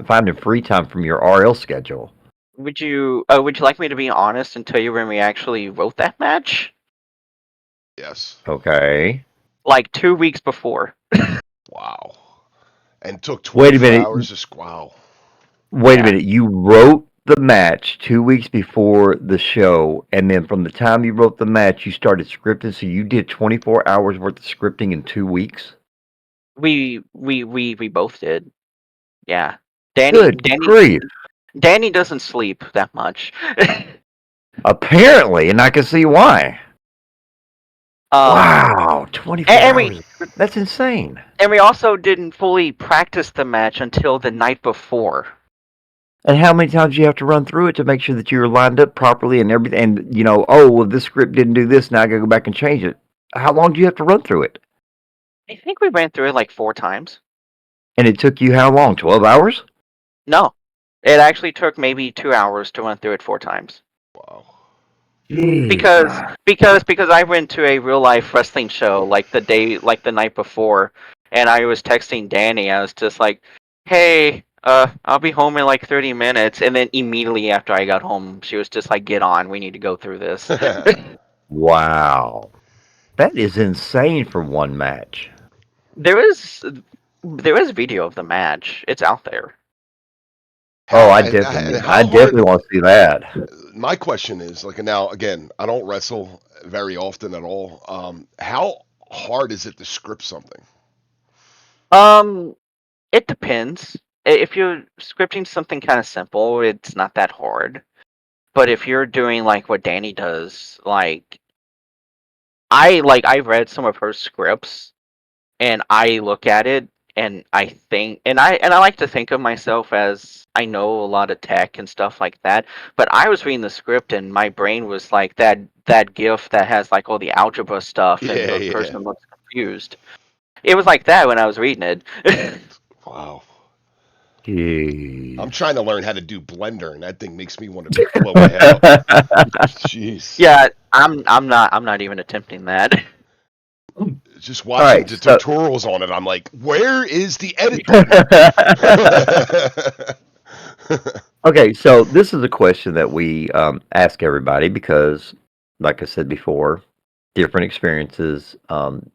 finding free time from your RL schedule. Would you like me to be honest and tell you when we actually wrote that match? Yes. Okay. Like 2 weeks before. Wow. And took Wait a 24 minute. hours. Just wow. Wait Yeah. a minute. You wrote the match 2 weeks before the show, and then from the time you wrote the match, you started scripting. So you did 24 hours worth of scripting in 2 weeks. We both did. Yeah. Good grief! Danny doesn't sleep that much. Apparently, and I can see why. um Wow, 24 and hours. That's insane. we also didn't fully practice the match until the night before. And how many times do you have to run through it to make sure that you're lined up properly and everything? And oh, well, this script didn't do this. Now I got to go back and change it. How long do you have to run through it? I think we ran through it like 4 times. And it took you how long? 12 hours? No. It actually took maybe 2 hours to run through it 4 times. Wow. Because I went to a real life wrestling show like the night before, and I was texting Danny. I was just like, "Hey, I'll be home in like 30 minutes." And then immediately after I got home, she was just like, "Get on, we need to go through this." Wow. That is insane for one match. There is video of the match. It's out there. Oh, I And definitely how hard? want to see that. My question is like now again, I don't wrestle very often at all. How hard is it to script something? Um, it depends. If you're scripting something kind of simple, it's not that hard. But if you're doing like what Danny does, I read some of her scripts and I look at it and I think and I like to think of myself as I know a lot of tech and stuff like that. But I was reading the script and my brain was like that GIF that has like all the algebra stuff and Yeah, the yeah. person looks confused. It was like that when I was reading it. Wow. Jeez. I'm trying to learn how to do Blender, and that thing makes me want to blow my head up. Jeez. Yeah, I'm not even attempting that. Just All watching right. the So, tutorials on it, I'm like, where is the edit button? okay. So this is a question that we ask everybody because, like I said before, different experiences,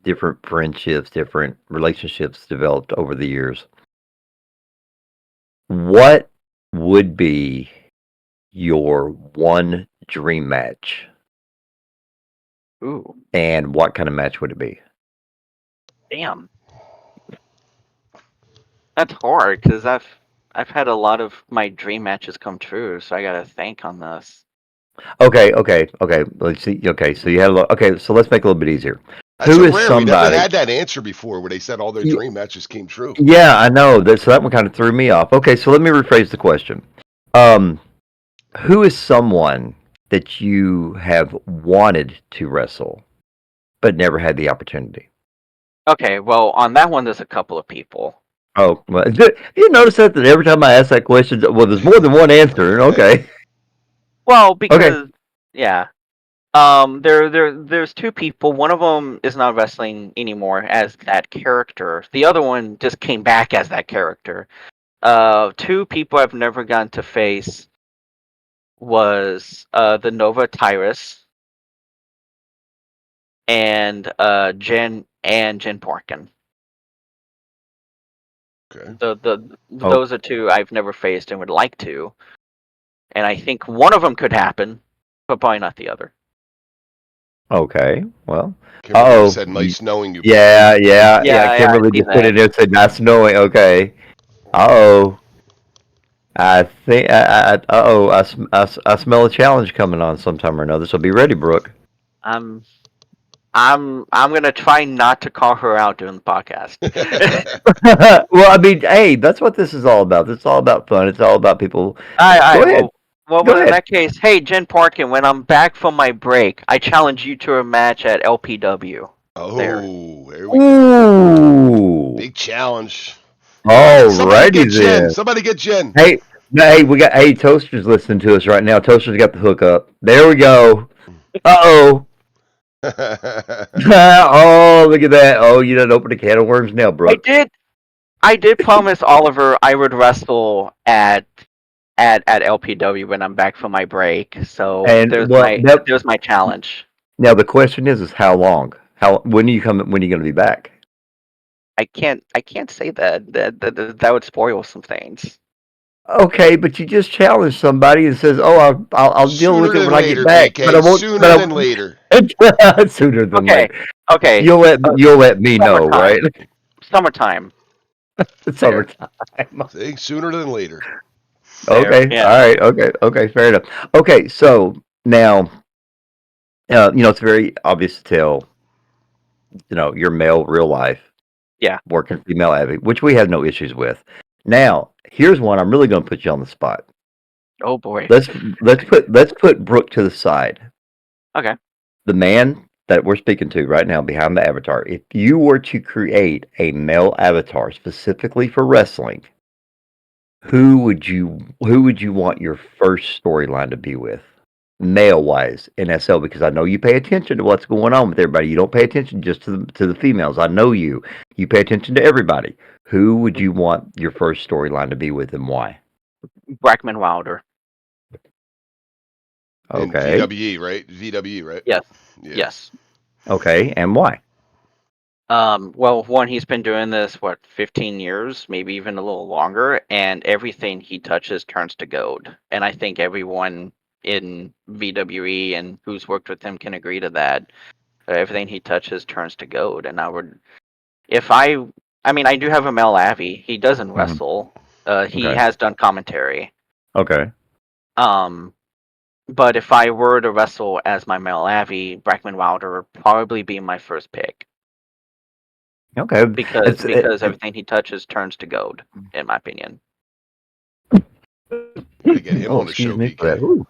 different friendships, different relationships developed over the years. What would be your one dream match, Ooh, and what kind of match would it be? damn. That's hard because I've had a lot of my dream matches come true, so I gotta think on this. Okay. Let's see. Okay, so you had okay, so let's make it a little bit easier. That's Who a is rare. We never somebody? had that answer before where they said all their Y- dream matches came true. Yeah, I know. So that one kind of threw me off. Okay, so let me rephrase the question. Um, who is someone that you have wanted to wrestle but never had the opportunity? Okay, well, on that one, there's a couple of people. Oh, well, you notice that every time I ask that question, well, there's more than one answer. Okay. Well, Okay. because yeah, there's two people. One of them is not wrestling anymore as that character. The other one just came back as that character. Two people I've never gotten to face was the Nova Tyrus and Jen Porkin. Okay. Oh, Those are two I've never faced and would like to. And I think one of them could happen, but probably not the other. okay. Well, Kimberly just oh, said, nice knowing you, Brooke. yeah. Yeah, I Kimberly see just put that. it in and said, "Nice knowing." Okay. Oh, I think. Oh, I smell a challenge coming on sometime or another. So be ready, Brooke. I'm I'm gonna try not to call her out during the podcast. Well, I mean, hey, that's what this is all about. It's all about fun. It's all about people. Go I ahead. Go well in ahead. that case, hey Jen Parkin, when I'm back from my break, I challenge you to a match at LPW. There. Oh, there we go. Ooh. Big challenge. All right, somebody Alrighty get Jen. then. Somebody get Jen. Hey, no, hey, we got Toaster's listening to us right now. Toaster's got the hook up. There we go. Uh-oh. Oh, look at that. Oh, you done opened a can of worms now, Brooke. I did promise Oliver I would wrestle at LPW when I'm back from my break. So And well, there's my challenge. now the question is how long? When are you coming? When are you going to be back? I can't say that. That would spoil some things. Okay, but you just challenge somebody and says, "Oh, I'll deal with Sooner it than when I get later, back." But I BK. won't. But Sooner than later. Sooner than Okay, later. okay. You'll let me know, right? Summertime. It's There, summertime. Saying sooner than later. there. Okay. Yeah. All right. Okay. Fair enough. Okay. So now, it's very obvious to tell, your male real life, Yeah. working female advocate, which we have no issues with. Now, here's one I'm really going to put you on the spot. Oh boy. Let's put Brooke to the side. Okay. The man that we're speaking to right now behind the avatar. If you were to create a male avatar specifically for wrestling, who would you want your first storyline to be with? Male wise in SL, because I know you pay attention to what's going on with everybody. You don't pay attention just to the females. I know you. You pay attention to everybody. Who would you want your first storyline to be with and why? Brackman Wilder. In Okay. VWE, right? VWE, right? Yes. Yeah. Yes. Okay, and why? Well, one, he's been doing this, 15 years, maybe even a little longer, and everything he touches turns to gold. And I think everyone in VWE and who's worked with him can agree to that. Everything he touches turns to gold. And I mean, I do have a male Avi. He doesn't wrestle. He Okay. has done commentary. Okay. But if I were to wrestle as my male Avi, Brackman Wilder would probably be my first pick. Okay. Because everything he touches turns to gold, in my opinion. Gotta get him on the excuse show, me for that. BK. Ooh.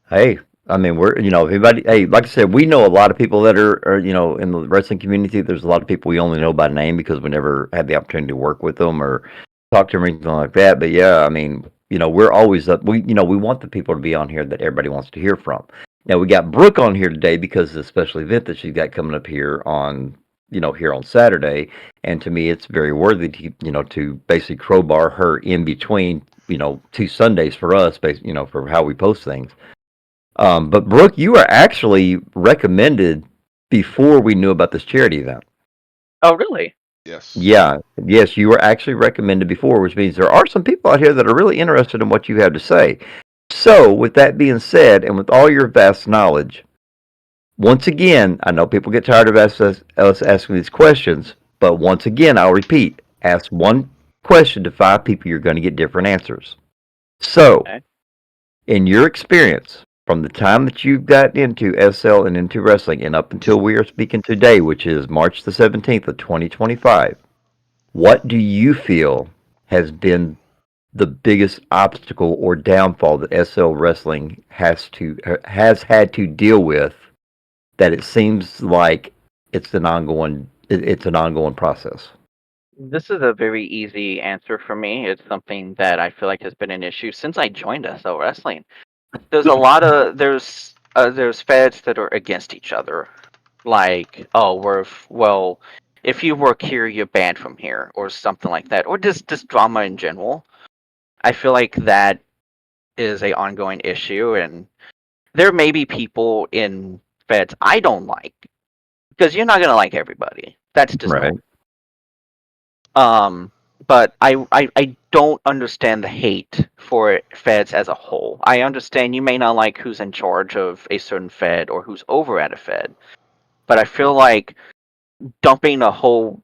Hey, I mean, everybody. Hey, like I said, we know a lot of people that are in the wrestling community. There's a lot of people we only know by name because we never had the opportunity to work with them or talk to them or anything like that. But yeah, I mean, we're always up. We want the people to be on here that everybody wants to hear from. Now we got Brooke on here today because of the special event that she's got coming up here on Saturday, and to me, it's very worthy to basically crowbar her in between two Sundays for us, for how we post things. But Brooke, you were actually recommended before we knew about this charity event. Oh, really? Yes. Yeah, yes, you were actually recommended before, which means there are some people out here that are really interested in what you have to say. So, with that being said, and with all your vast knowledge, once again, I know people get tired of us asking these questions, but once again, I'll repeat: ask one question to 5 people, you're going to get different answers. So, Okay. in your experience, From the time that you've gotten into SL and into wrestling and up until we are speaking today, which is March the 17th of 2025, what do you feel has been the biggest obstacle or downfall that SL wrestling has had to deal with, that it seems like it's an ongoing process? This is a very easy answer for me. It's something that I feel like has been an issue since I joined SL Wrestling. There's a lot of there's feds that are against each other. Like, oh, if you work here, you're banned from here, or something like that, or just drama in general. I feel like that is a ongoing issue, and there may be people in feds I don't like because you're not gonna like everybody. That's just Right. normal. Um, but I don't understand the hate for feds as a whole. I understand you may not like who's in charge of a certain fed or who's over at a fed, but I feel like dumping a whole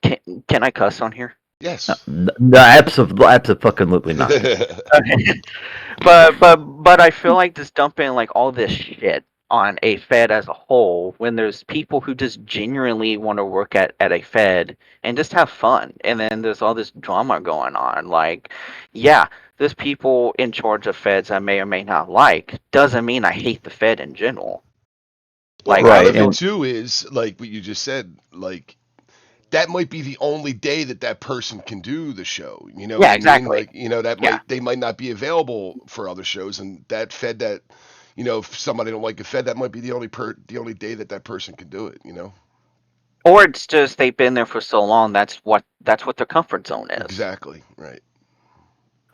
can I cuss on here? Yes. No, absolutely not. Okay. But I feel like just dumping like all this shit on a fed as a whole when there's people who just genuinely want to work at a fed and just have fun, and then there's all this drama going on. Like, yeah, there's people in charge of feds I may or may not like, doesn't mean I hate the fed in general. Well, a Like, lot I Right. of it feel And too is like what you just said. Like that might be the only day that that person can do the show. You know what yeah, I mean? exactly. Like, you know, that Yeah. might they might not be available for other shows, and that fed that, you know, if somebody don't like a fed, that might be the only day that that person can do it. You know? Or it's just they've been there for so long, that's what their comfort zone is. Exactly. Right.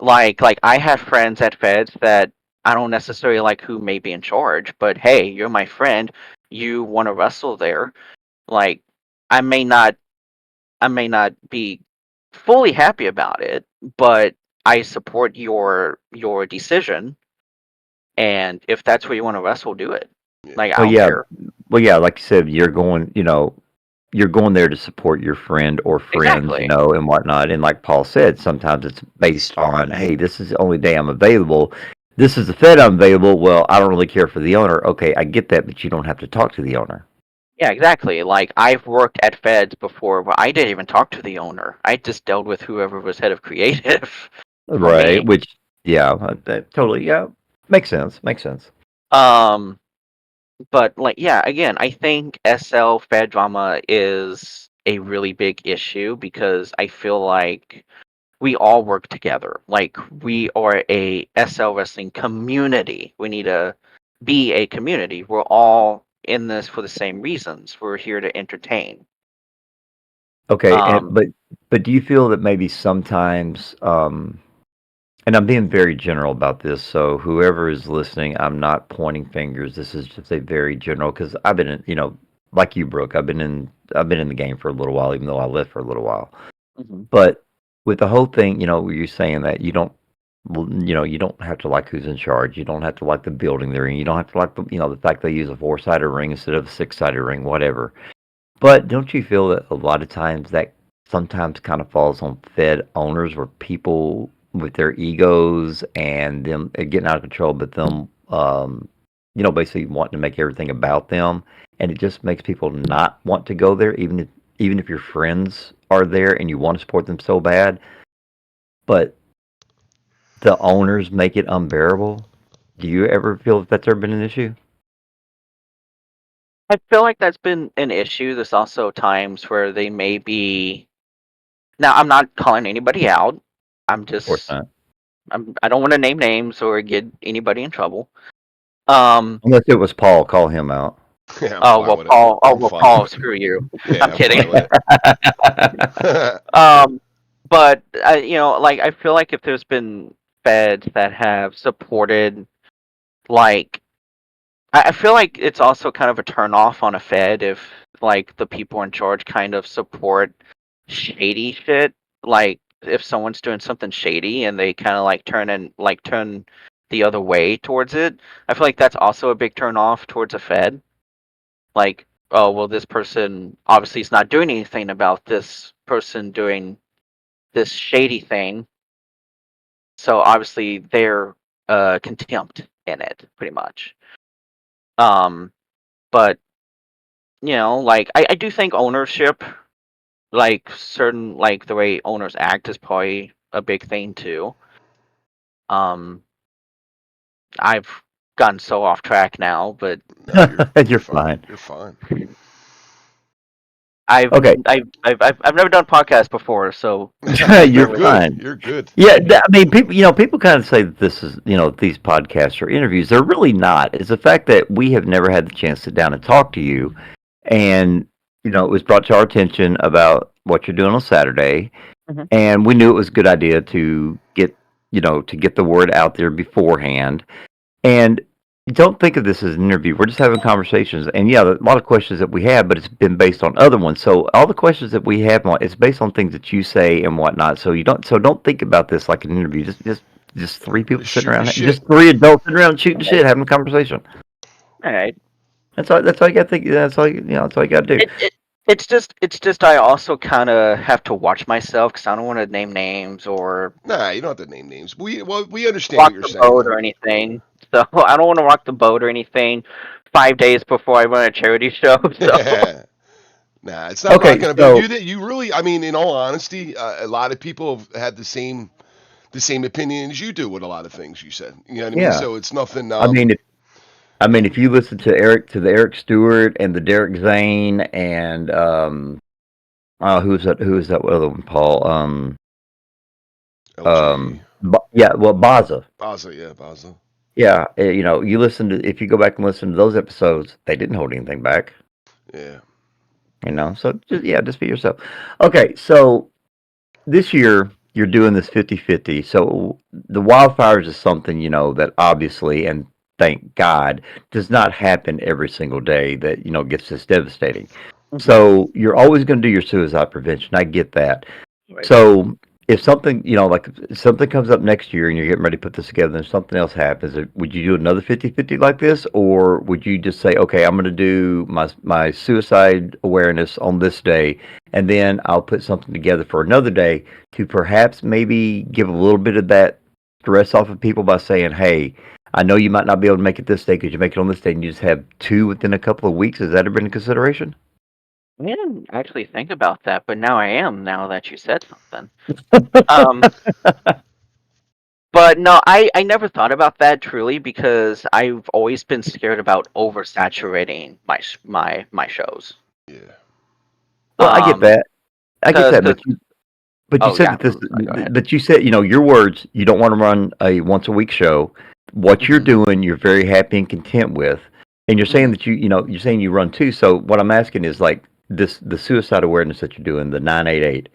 Like I have friends at feds that I don't necessarily like who may be in charge, but hey, you're my friend. You want to wrestle there. Like I may not I may not be fully happy about it, but I support your decision, and if that's where you want to wrestle, do it. Yeah. Like I well, don't yeah, care. like you said, you're going there to support your friend or friends, Exactly. and whatnot. And like Paul said, sometimes it's based on, hey, this is the only day I'm available. This is the Fed I'm available. Well, I don't really care for the owner. Okay, I get that, but you don't have to talk to the owner. Yeah, exactly. Like I've worked at feds before where I didn't even talk to the owner. I just dealt with whoever was head of creative for Right. me. Which, yeah, that totally, yeah, makes sense. Makes sense. Um, but like, yeah, again, I think SL Fed drama is a really big issue because I feel like we all work together. Like we are a SL wrestling community. We need to be a community. We're all in this for the same reasons. We're here to entertain. Okay, Um, but do you feel that maybe sometimes, and I'm being very general about this, so whoever is listening, I'm not pointing fingers. This is just a very general, because I've been in, like you, Brooke. I've been in the game for a little while, even though I left for a little while. mhm. But with the whole thing, you're saying that you don't have to like who's in charge. You don't have to like the building they're in. You don't have to like the fact they use a four-sided ring instead of a six-sided ring, whatever. But don't you feel that a lot of times that sometimes kind of falls on Fed owners, where people with their egos and them getting out of control, but them, basically wanting to make everything about them, and it just makes people not want to go there, even if your friends are there and you want to support them so bad, but the owners make it unbearable. Do you ever feel that that's ever been an issue? I feel like that's been an issue. There's also times where they may be. Now, I'm not calling anybody out. I'm Of course just. not. I don't want to name names or get anybody in trouble. Um. Unless it was Paul, call him out. Yeah, I'm Oh fine well, with it. Paul. Oh I'm well, fine Paul. with it. Screw you. I'm Yeah, I'm kidding. fine with it. Um. But like I feel like if there's been feds that have supported, like I feel like it's also kind of a turn off on a Fed if like the people in charge kind of support shady shit. Like if someone's doing something shady and they kind of like turn the other way towards it. I feel like that's also a big turn off towards a Fed. Like, oh well, this person obviously is not doing anything about this person doing this shady thing, so obviously they're contempt. in it, pretty much. But like I do think ownership, like certain like the way owners act, is probably a big thing too. Um, I've gotten so off track now, but No, you're You're fine. fine. You're fine. Okay, I've never done podcasts before, so You're bear you're with me. good. fine. You're good. Yeah, I mean, people kind of say that this is, these podcasts are interviews. They're really not. It's the fact that we have never had the chance to sit down and talk to you, and it was brought to our attention about what you're doing on Saturday, Mhm. and we knew it was a good idea to get the word out there beforehand. And don't think of this as an interview. We're just having conversations. And yeah, a lot of questions that we have, but it's been based on other ones. So all the questions that we have, it's based on things that you say and whatnot. So don't think about this like an interview. Just three people Just sitting shooting the around, shit. just three adults sitting around shooting shit, having a conversation. All right. That's all you got to think. That's all you got to do. It's just I also kind of have to watch myself because I don't want to name names or Nah, you don't have to name names. We understand what rock you're the saying boat though. or anything. So I don't want to rock the boat or anything 5 days before I run a charity show. So Nah, it's not Okay, rocking a boat. so You really, I mean, in all honesty, a lot of people have had the same opinion as you do with a lot of things you said. You know what I mean? yeah, So it's nothing. I mean, if you listen to the Eric Stewart and the Derek Zane and who's that? Who is that other one? Paul. LJ, Yeah, well, Baza. Baza, yeah, Baza. Yeah, you listen to if you go back and listen to those episodes, they didn't hold anything back. Yeah. So just be yourself. Okay, so this year you're doing this 50-50. So the wildfires is something, that obviously, and thank God, does not happen every single day that, gets this devastating. Mhm. So you're always going to do your suicide prevention. I get that. Right. So if something, like if something comes up next year and you're getting ready to put this together and something else happens, would you do another 50-50 like this? Or would you just say, okay, I'm going to do my suicide awareness on this day, and then I'll put something together for another day to perhaps maybe give a little bit of that stress off of people by saying, hey, I know you might not be able to make it this day because you make it on this day and you just have two within a couple of weeks. Has that ever been in consideration? I didn't actually think about that, but now I am. Now that you said something, um, but no, I never thought about that truly because I've always been scared about oversaturating my shows. Yeah. Well, I get Um, that. I get cause, that, 'cause but you oh said yeah, that this, I'm sorry, go ahead. but you said, your words, you don't want to run a once a week show. What you're Hmm. doing, you're very happy and content with, and you're saying Hmm. that you're saying you run two. So what I'm asking is like the suicide awareness that you're doing, the 988.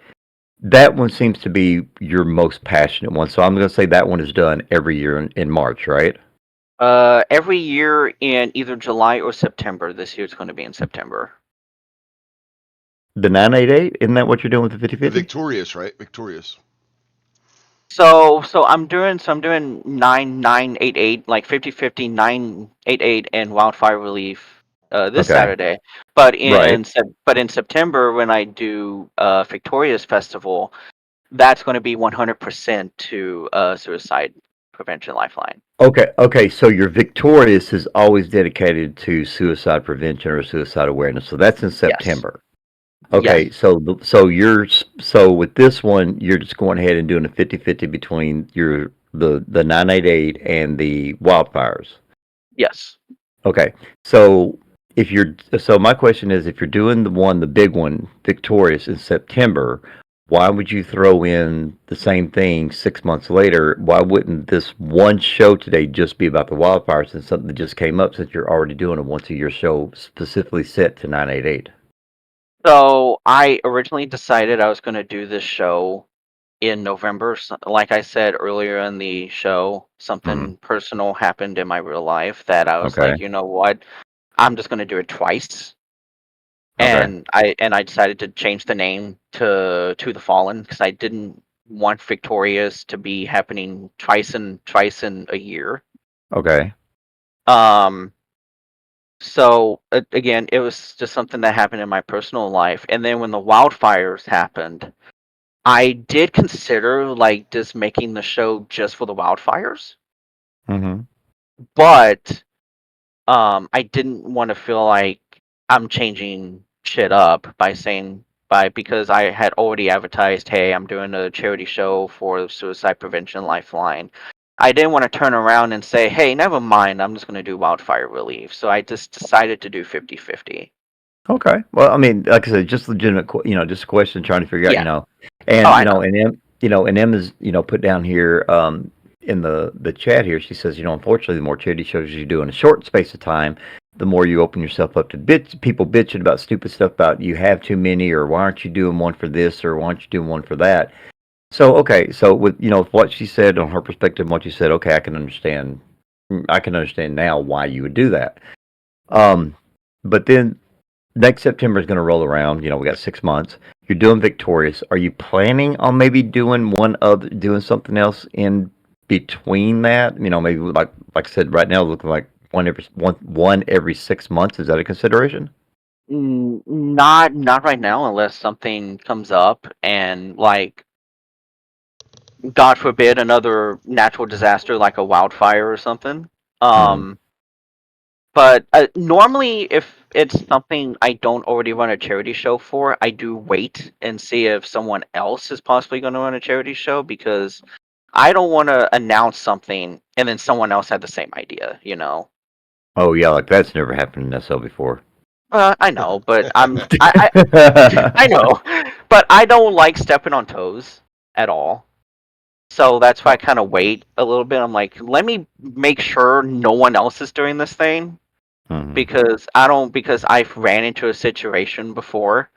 That one seems to be your most passionate one. So I'm going to say that one is done every year in March, right? Every year in either July or September. This year it's going to be in September. The 988, isn't that what you're doing with the The 50-50? Victorious, right? Victorious. So I'm doing 9988 like 50/50 988 and Wildfire Relief this Okay, Saturday. But right. in September when I do Victorious Festival, that's going to be 100% to Suicide Prevention Lifeline. Okay. So your Victorious is always dedicated to suicide prevention or suicide awareness. So that's in Yes. September. Yes. Okay, so with this one, you're just going ahead and doing a 50-50 between the 988 and the wildfires. Yes. Okay, so so my question is, if you're doing the big one, Victorious in September, why would you throw in the same thing 6 months later? Why wouldn't this one show today just be about the wildfires and something that just came up since you're already doing a once a year show specifically set to 988? So I originally decided I was going to do this show in November. Like I said earlier in the show, Hmm. something personal happened in my real life that I was Okay. like, you know what? I'm just going to do it twice. Okay. And I decided to change the name to the Fallen because I didn't want Victorious to be happening twice in a year. Okay. Um so again, it was just something that happened in my personal life, and then when the wildfires happened, I did consider like just making the show just for the wildfires. Hmm. but I didn't want to feel like I'm changing shit up because I had already advertised, hey, I'm doing a charity show for the Suicide Prevention Lifeline. I didn't want to turn around and say, hey, never mind, I'm just going to do Wildfire Relief. So I just decided to do 50-50. Okay. Well, I mean, like I said, just legitimate, just a question trying to figure out, Yeah. and Oh, I know. and Em is, put down here, in the chat here. She says, unfortunately, the more charity shows you do in a short space of time, the more you open yourself up to people bitching about stupid stuff about you have too many, or why aren't you doing one for this, or why aren't you doing one for that. So okay, so with what she said on her perspective, and what you said, okay, I can understand. I can understand now why you would do that. But then next September is going to roll around. We got 6 months. You're doing Victorious. Are you planning on maybe doing something else in between that? Maybe like I said, right now looking like one every 6 months. Is that a consideration? Not right now, unless something comes up and, like, God forbid, another natural disaster like a wildfire or something. But normally, if it's something I don't already run a charity show for, I do wait and see if someone else is possibly going to run a charity show, because I don't want to announce something and then someone else had the same idea, Oh yeah, like that's never happened in SL before. I know, but I know, but I don't like stepping on toes at all. So that's why I kind of wait a little bit. I'm like, let me make sure no one else is doing this thing, because I've ran into a situation before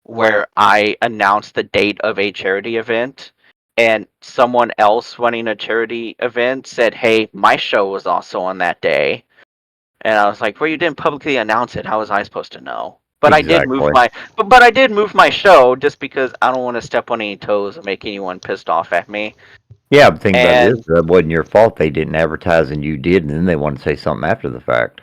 where I announced the date of a charity event and someone else running a charity event said, hey, my show was also on that day. And I was like, well, you didn't publicly announce it. How was I supposed to know? But I did move Exactly. but I did move my show just because I don't want to step on any toes and make anyone pissed off at me. Yeah, but the thing about it is, And that wasn't your fault. They didn't advertise and you did, and then they want to say something after the fact.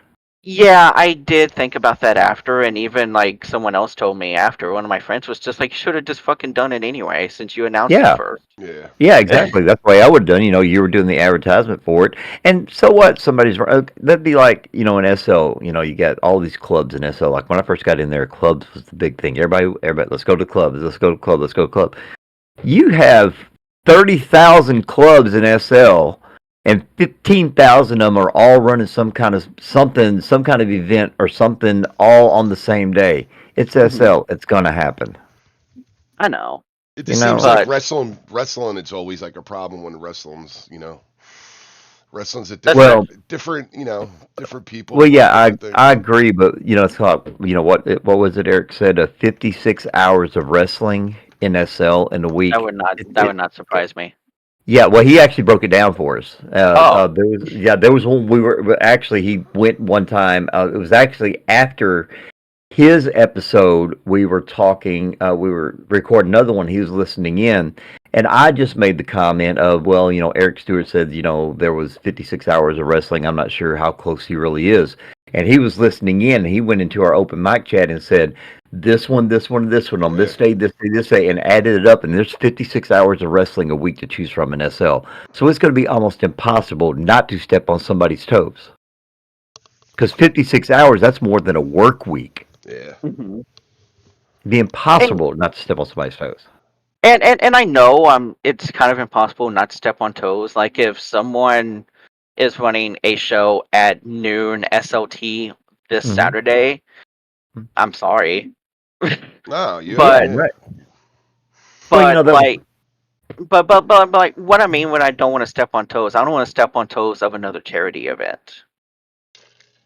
yeah, I did think about that after, and even like someone else told me after. One of my friends was just like, you should have just fucking done it anyway since you announced it Yeah, first. Yeah. yeah, exactly. That's the way I would have done. You were doing the advertisement for it, and so what? That'd be like, in SL. You got all these clubs in SL. Like when I first got in there, clubs was the big thing. Everybody, let's go to clubs. Let's go to club. Let's go to club. You have 30,000 clubs in SL, and 15,000 of them are all running some kind of event or something, all on the same day. It's SL. It's gonna happen. I know. It just seems like But wrestling. It's always like a problem when wrestling's a Well, different people. Well, yeah, Different thing. I agree, but it's like, what was it Eric said? 56 hours of wrestling in SL in a that week. would not It, that it, would not surprise me. yeah, well, he actually broke it down for us. Oh, There was one actually, he went one time. It was actually after his episode. We were talking. We were recording another one. He was listening in, and I just made the comment of, well, Eric Stewart said, there was 56 hours of wrestling. I'm not sure how close he really is. And he was listening in, and he went into our open mic chat and said, this one, this one, this one on this day, this day, and added it up. And there's 56 hours of wrestling a week to choose from in SL. So it's going to be almost impossible not to step on somebody's toes. Because 56 hours, that's more than a work week. Yeah. mm-hmm. It'd be impossible not to step on somebody's toes. And I know it's kind of impossible not to step on toes. Like if someone is running a show at noon SLT this Saturday, I'm sorry. No, you. But Right. but like but like what I mean when I don't want to step on toes, I don't want to step on toes of another charity event.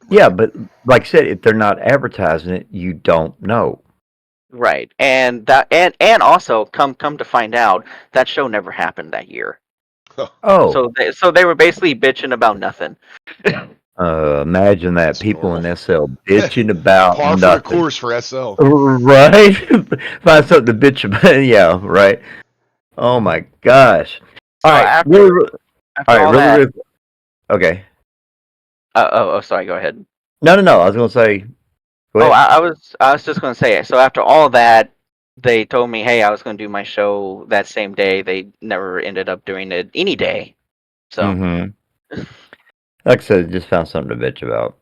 Yeah, but like I said, if they're not advertising it, you don't know. Right. And and also come to find out that show never happened that year. Oh, So they were basically bitching about nothing. imagine that. That's People normal. in SL bitching about Par for the nothing. course for SL. Right? Find something to bitch about. Yeah, right. Oh my gosh. So All right. after all Really, that, really. Okay. sorry, go ahead. No. I was gonna say. Go Oh, ahead. I was just gonna say. So after all that, they told me, hey, I was gonna do my show that same day. They never ended up doing it any day. So Mm-hmm. Like I said, just found something to bitch about.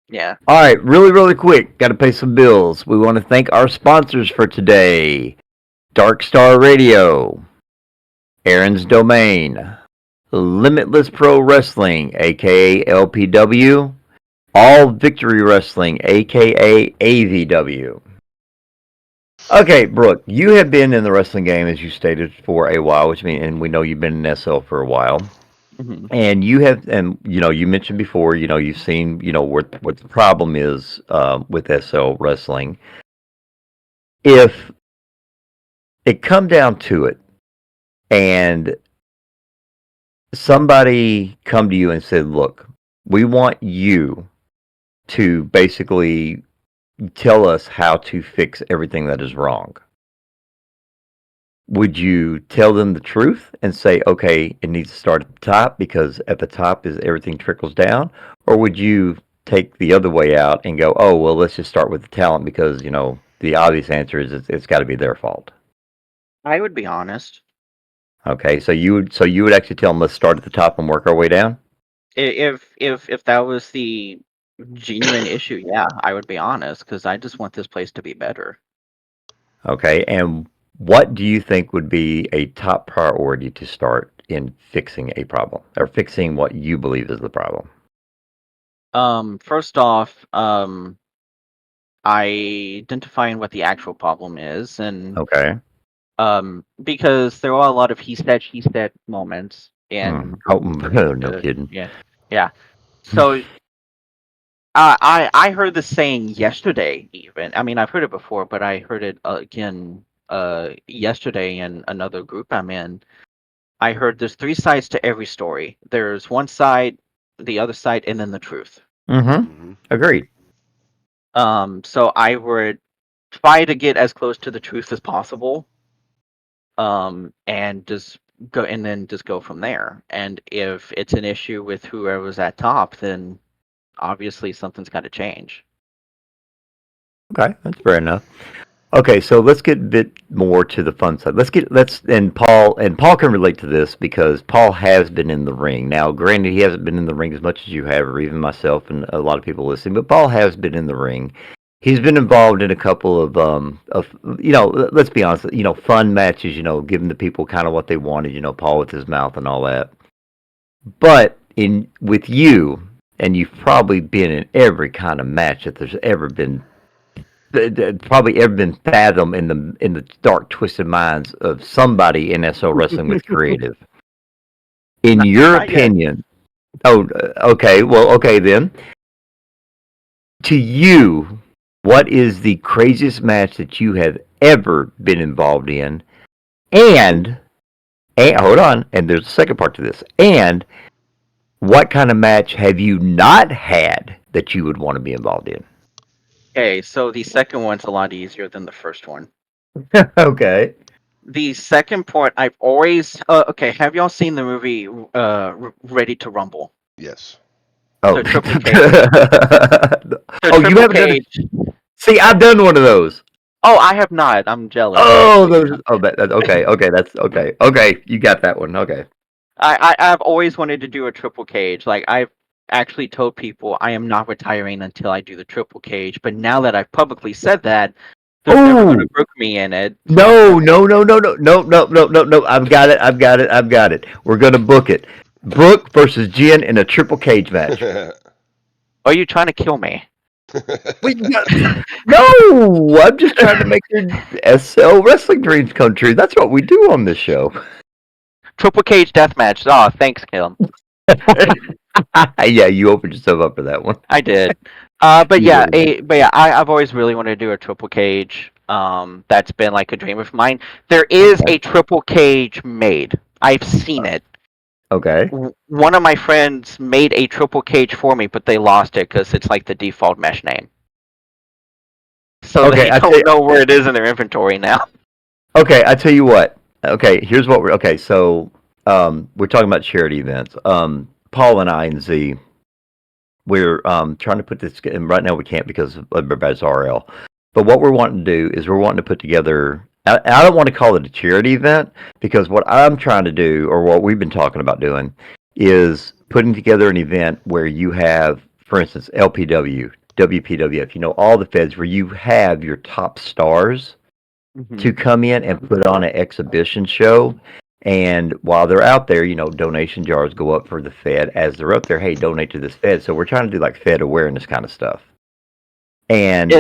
Yeah. All right, really, really quick. Got to pay some bills. We want to thank our sponsors for today: Darkstar Radio, Aran's Domain, Limitless Pro Wrestling, aka LPW, All Victory Wrestling, aka AVW. Okay, Brooke, you have been in the wrestling game, as you stated, for a while, which means, and we know you've been in SL for a while. Mm-hmm. And you have, and you mentioned before, you've seen, what the problem is with SL wrestling. If it come down to it, and somebody come to you and said, "Look, we want you to basically tell us how to fix everything that is wrong," would you tell them the truth and say, "Okay, it needs to start at the top because at the top is everything trickles down," or would you take the other way out and go, "Oh, well, let's just start with the talent because the obvious answer is it's got to be their fault." I would be honest. Okay, so you would actually tell them, "Let's start at the top and work our way down." If that was the genuine issue, yeah, I would be honest because I just want this place to be better. Okay, and what do you think would be a top priority to start in fixing a problem or fixing what you believe is the problem? First off, identifying what the actual problem is, and Okay. because there are a lot of he said, she said moments, and Oh, no kidding. yeah. So I heard the saying yesterday. Even I mean I've heard it before, but I heard it again yesterday in another group I'm in. I heard there's three sides to every story. There's one side, the other side, and then the truth. Mm-hmm. Agreed. So I would try to get as close to the truth as possible. And just go from there. And if it's an issue with whoever's at top, then obviously something's got to change. Okay, that's fair enough. Okay, so let's get a bit more to the fun side. Paul can relate to this because Paul has been in the ring. Now, granted, he hasn't been in the ring as much as you have, or even myself and a lot of people listening, but Paul has been in the ring. He's been involved in a couple of let's be honest, fun matches, giving the people kind of what they wanted, Paul with his mouth and all that. But with you, and you've probably been in every kind of match that there's ever been, probably ever been fathomed in the dark, twisted minds of somebody in SO wrestling with creative. In your opinion, okay, well, okay then. To you, what is the craziest match that you have ever been involved in? And hold on, and there's a second part to this. And what kind of match have you not had that you would want to be involved in? Okay, so the second one's a lot easier than the first one. Okay. The second part, I've always okay. Have y'all seen the movie Ready to Rumble? Yes. Oh, So Triple Cage. You haven't done it? See, I've done one of those. Oh, I have not. I'm jealous. Oh, those. Oh, that's okay. Okay, that's okay. Okay, you got that one. Okay. I've always wanted to do a triple cage. Like I've actually told people I am not retiring until I do the triple cage. But now that I've publicly said that, they're never going to book me in it. No. I've got it. We're going to book it. Brooke versus Jen in a triple cage match. Are you trying to kill me? No, I'm just trying to make your SL wrestling dreams come true. That's what we do on this show. Triple cage death match. Oh, thanks, Kim. Yeah, you opened yourself up for that one. I did. I've always really wanted to do a triple cage. That's been like a dream of mine. There is a triple cage made. I've seen it. Okay. One of my friends made a triple cage for me, but they lost it because it's like the default mesh name. So they don't know where it is in their inventory now. Okay, I tell you what. Okay, here's what we're okay. So we're talking about charity events. Paul and I and Z, we're trying to put this. And right now we can't because everybody's RL. But what we're wanting to do is we're wanting to put together. I don't want to call it a charity event because what I'm trying to do, or what we've been talking about doing, is putting together an event where you have, for instance, LPW, WPWF, all the feds where you have your top stars to come in and put on an exhibition show. And while they're out there, donation jars go up for the Fed as they're up there. Hey, donate to this Fed. So we're trying to do like Fed awareness kind of stuff. And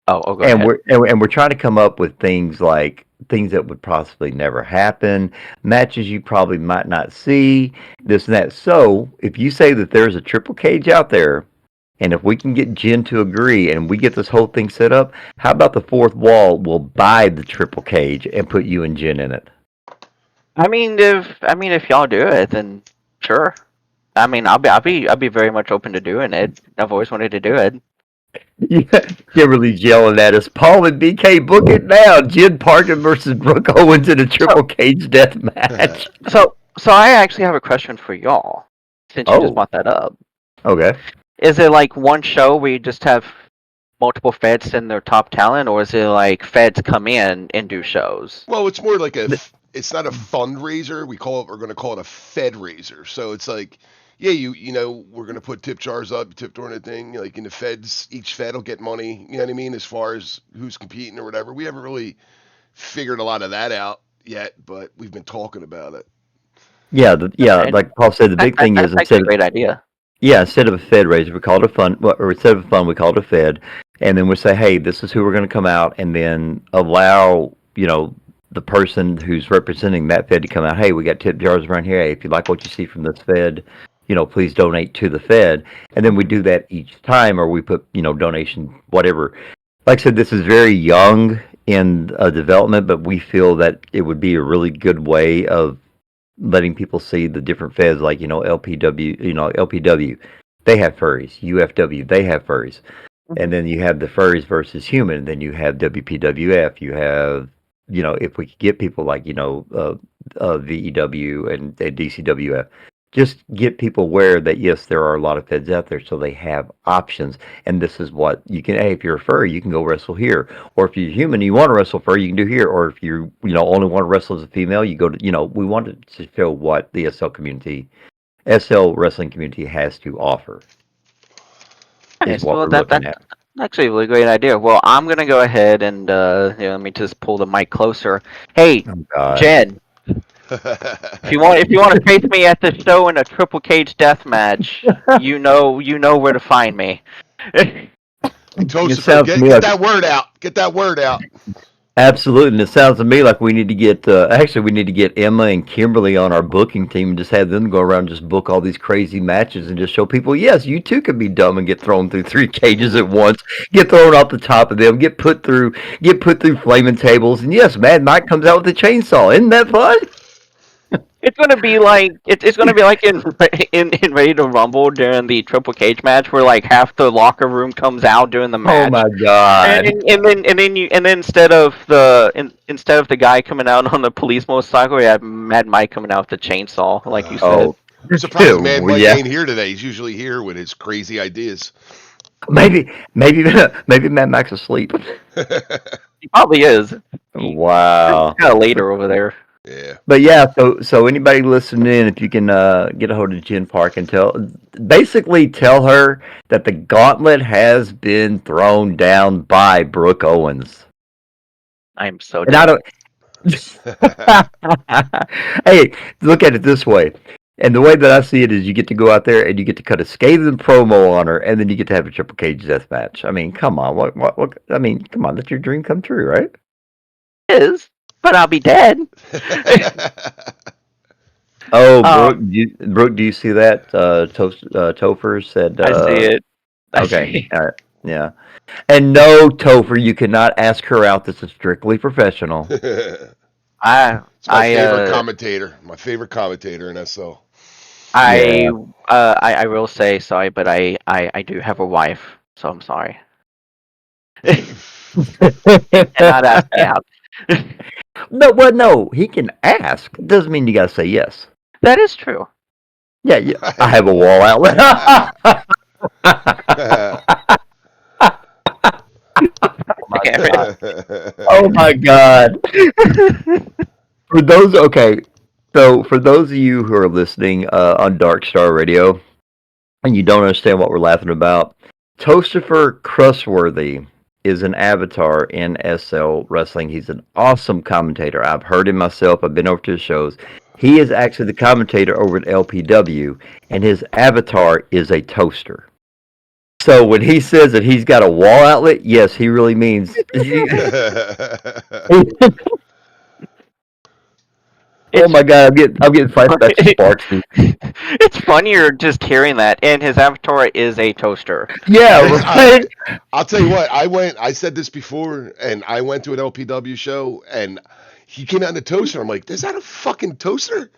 go ahead. we're trying to come up with things like things that would possibly never happen, matches you probably might not see, this and that. So if you say that there's a triple cage out there, and if we can get Jen to agree and we get this whole thing set up, how about the fourth wall will buy the triple cage and put you and Jen in it? If y'all do it, then sure. I'll be very much open to doing it. I've always wanted to do it. Yeah, Kimberly's yelling at us. Paul and BK, book it now. Jen Parkin versus Brooke Owens in a triple cage death match. So I actually have a question for y'all, since you just brought that up. Okay. Is it like one show where you just have multiple feds send their top talent, or is it like feds come in and do shows? Well, it's more like it's not a fundraiser. We're going to call it a Fed raiser. So it's like, yeah, we're going to put tip jars up, tip during a thing, like in the feds, each Fed will get money, you know what I mean? As far as who's competing or whatever. We haven't really figured a lot of that out yet, but we've been talking about it. Yeah, like Paul said, the big thing is that's a great idea. Yeah, instead of a Fed raiser, we call it a fund, or instead of a fund, we call it a Fed, and then we say, hey, this is who we're going to come out, and then allow, the person who's representing that Fed to come out, hey, we got tip jars around here, hey, if you like what you see from this Fed, please donate to the Fed, and then we do that each time, or we put, donation, whatever. Like I said, this is very young in development, but we feel that it would be a really good way of letting people see the different feds, like LPW, LPW, they have furries. UFW, they have furries, and then you have the furries versus human. And then you have WPWF. You have, if we could get people like VEW and DCWF, just get people aware that yes, there are a lot of feds out there, so they have options. And this is what you can. Hey, if you're a furry, you can go wrestle here, or if you're human, and you want to wrestle furry, you can do here. Or if you only want to wrestle as a female, you go to we wanted to show what the SL wrestling community has to offer. Nice. Well, that's actually a really great idea. Well, I'm gonna go ahead and let me just pull the mic closer. Hey, Jen. If you want to face me at the show in a triple cage death match, you know where to find me. Get that word out. Get that word out. Absolutely, and it sounds to me like we need to get Emma and Kimberly on our booking team and just have them go around and just book all these crazy matches and just show people, yes, you too can be dumb and get thrown through 3 cages at once, get thrown off the top of them, get put through flaming tables, and yes, Mad Mike comes out with a chainsaw. Isn't that fun? It's gonna be like in Ready to Rumble during the triple cage match where like half the locker room comes out during the match. Oh my god! And then instead of the guy coming out on the police motorcycle, we had Mad Mike coming out with the chainsaw, like you said. I'm surprised Mad Mike ain't here today. He's usually here with his crazy ideas. Maybe Mad Mike's asleep. He probably is. Wow. He's got a later over there. Yeah. But yeah, so anybody listening in, if you can get a hold of Jen Park and tell her that the gauntlet has been thrown down by Brooke Owens. I'm so and I don't. Hey, look at it this way. And the way that I see it is you get to go out there and you get to cut a scathing promo on her, and then you get to have a triple cage death match. I mean, come on. What I mean, come on, let your dream come true, right? It is. But I'll be dead. Oh, Brooke, do you see that? Topher said. I see it. Okay. All right. Yeah. And no, Topher, you cannot ask her out. This is strictly professional. It's my favorite commentator. My favorite commentator in SL. I will say sorry, but I do have a wife, so I'm sorry. Cannot ask me out. No, he can ask. It doesn't mean you gotta say yes. That is true. Yeah, I have a wall outlet. Oh my god. For those So, for those of you who are listening on Darkstar Radio and you don't understand what we're laughing about, Tostopher Crustworthy is an avatar in SL Wrestling. He's an awesome commentator. I've heard him myself. I've been over to his shows. He is actually the commentator over at LPW, and his avatar is a toaster. So when he says that he's got a wall outlet, yes, he really means. Oh my God, I'm getting flashbacks to Sparks. It's funnier just hearing that, and his avatar is a toaster. Yeah, right. I'll tell you what. I said this before, and I went to an LPW show, and he came out in a toaster. I'm like, is that a fucking toaster?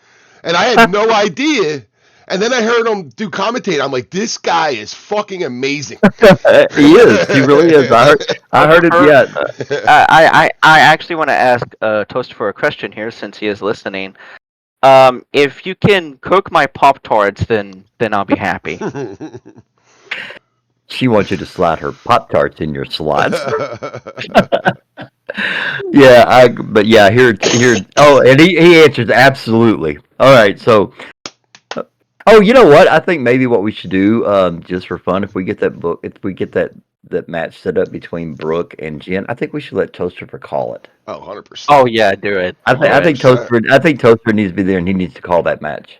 And I had no idea. And then I heard him do commentate. I'm like, this guy is fucking amazing. He is. He really is. I heard it. Yeah. I actually want to ask Toast for a question here, since he is listening. If you can cook my Pop-Tarts, then I'll be happy. She wants you to slide her Pop-Tarts in your slots. Yeah, but yeah, here. Oh, and he answers absolutely. All right, so. Oh, you know what? I think maybe what we should do, just for fun, if we get that match set up between Brooke and Jen, I think we should let Toaster call it. Oh, 100%. Oh yeah, do it. I think Toaster needs to be there, and he needs to call that match.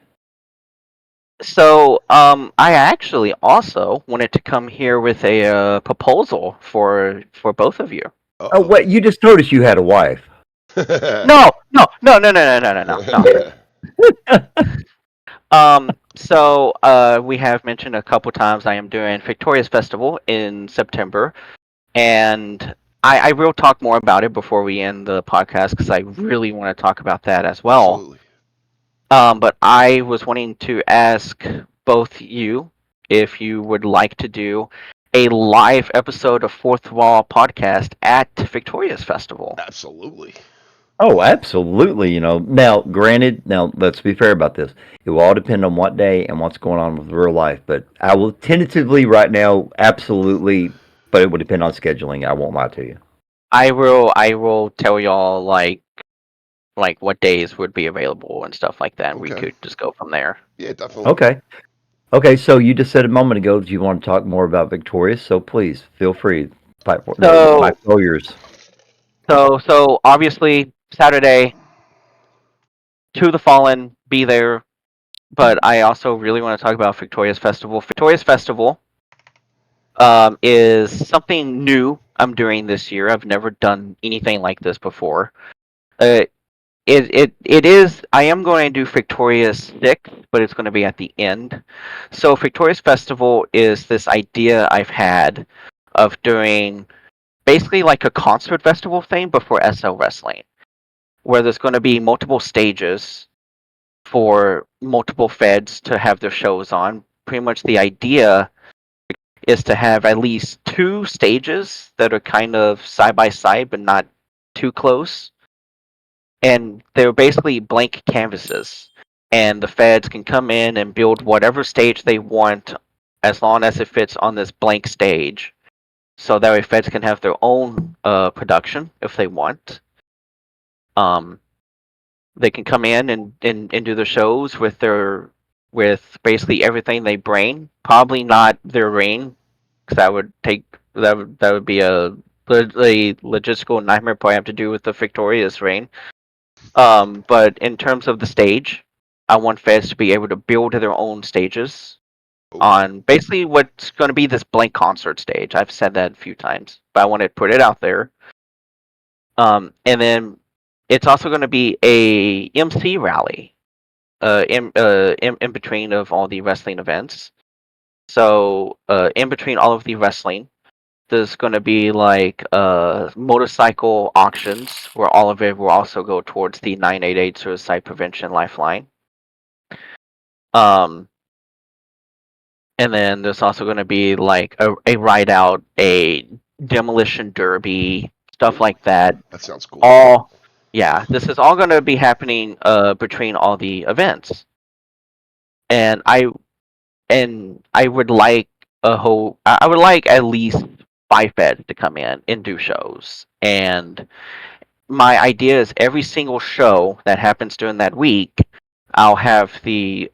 So, I actually also wanted to come here with a proposal for both of you. Uh-oh. Oh, wait! You just told us you had a wife. No. So, we have mentioned a couple times I am doing Victorious Festival in September, and I will talk more about it before we end the podcast, because I really want to talk about that as well. Absolutely. But I was wanting to ask both you if you would like to do a live episode of Fourth Wall Podcast at Victorious Festival. Absolutely. Oh, absolutely. Now, granted, let's be fair about this. It will all depend on what day and what's going on with real life. But I will tentatively right now, absolutely. But it will depend on scheduling. I won't lie to you. I will tell y'all like what days would be available and stuff like that. And we could just go from there. Yeah, definitely. Okay. So you just said a moment ago that you want to talk more about Victorious. So please feel free. Fight for yours. So obviously Saturday, To the Fallen, be there. But I also really want to talk about Victorious Festival. Victorious Festival is something new I'm doing this year. I've never done anything like this before. It is. I am going to do Victorious 6, but it's going to be at the end. So Victorious Festival is this idea I've had of doing basically like a concert festival thing, but for SL Wrestling, where there's going to be multiple stages for multiple feds to have their shows on. Pretty much the idea is to have at least 2 stages that are kind of side by side, but not too close. And they're basically blank canvases. And the feds can come in and build whatever stage they want, as long as it fits on this blank stage. So that way feds can have their own production if they want. They can come in and do their shows with basically everything they bring. Probably not their ring, because that would be a logistical nightmare probably have to do with the Victorious reign. But in terms of the stage, I want feds to be able to build their own stages on basically what's going to be this blank concert stage. I've said that a few times, but I want to put it out there. And then it's also going to be a MC rally in between of all the wrestling events. So in between all of the wrestling, there's going to be like motorcycle auctions, where all of it will also go towards the 988 Suicide Prevention Lifeline. And then there's also going to be like a ride out, a demolition derby, stuff like that. That sounds cool. This is all going to be happening between all the events. And I would like I would like at least 5 feds to come in and do shows. And my idea is every single show that happens during that week, I'll have the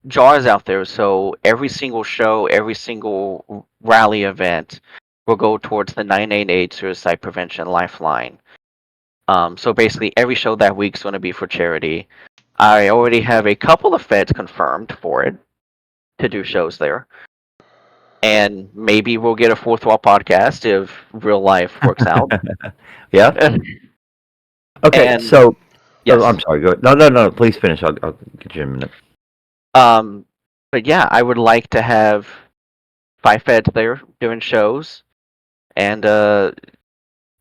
jars out there, so every single show, every single rally event will go towards the 988 Suicide Prevention Lifeline. So basically, every show that week's going to be for charity. I already have a couple of feds confirmed for it to do shows there. And maybe we'll get a Fourth Wall podcast if real life works out. Yeah. Okay. And So, oh, yes, I'm sorry. Go ahead. No, no, no. Please finish. I'll get you in a minute. but yeah, I would like to have 5 feds there doing shows, and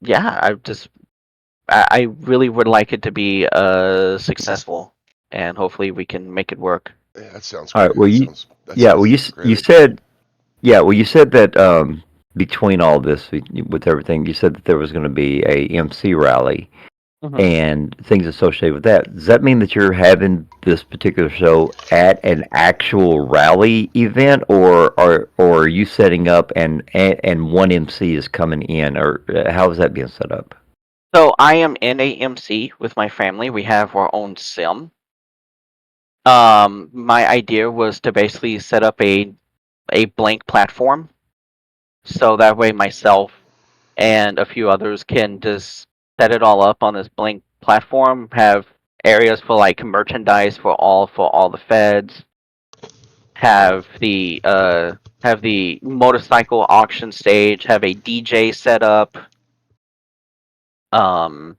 yeah, I really would like it to be successful, and hopefully we can make it work. Yeah, that sounds All great. right. Well, That yeah. sounds Well, like a great you idea. said, yeah. Well, you said that between all this, with everything, you said that there was going to be a MC rally and things associated with that. Does that mean that you're having this particular show at an actual rally event, or are you setting up and one MC is coming in, or how is that being set up? So I am in a MC with my family. We have our own sim. My idea was to basically set up a blank platform, so that way myself and a few others can just set it all up on this blank platform. Have areas for like merchandise for all the feds. Have the motorcycle auction stage. Have a DJ set up. Um,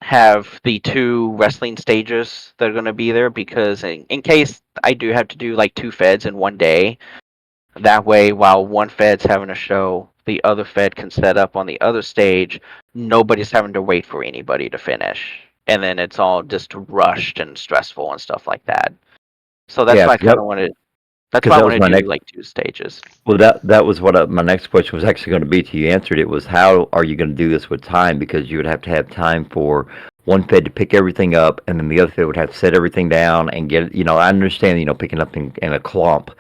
have the 2 wrestling stages that are going to be there, because in case I do have to do like 2 feds in one day, that way while one fed's having a show, the other fed can set up on the other stage. Nobody's having to wait for anybody to finish, and then it's all just rushed and stressful and stuff like that. So that's Yeah, why I kind of wanted. That's because why I that was want my to do next. like 2 stages. Well, that was what my next question was actually going to be to you. Answered it was how are you going to do this with time, because you would have to have time for one fed to pick everything up, and then the other fed would have to set everything down and get it. I understand picking up in a clump,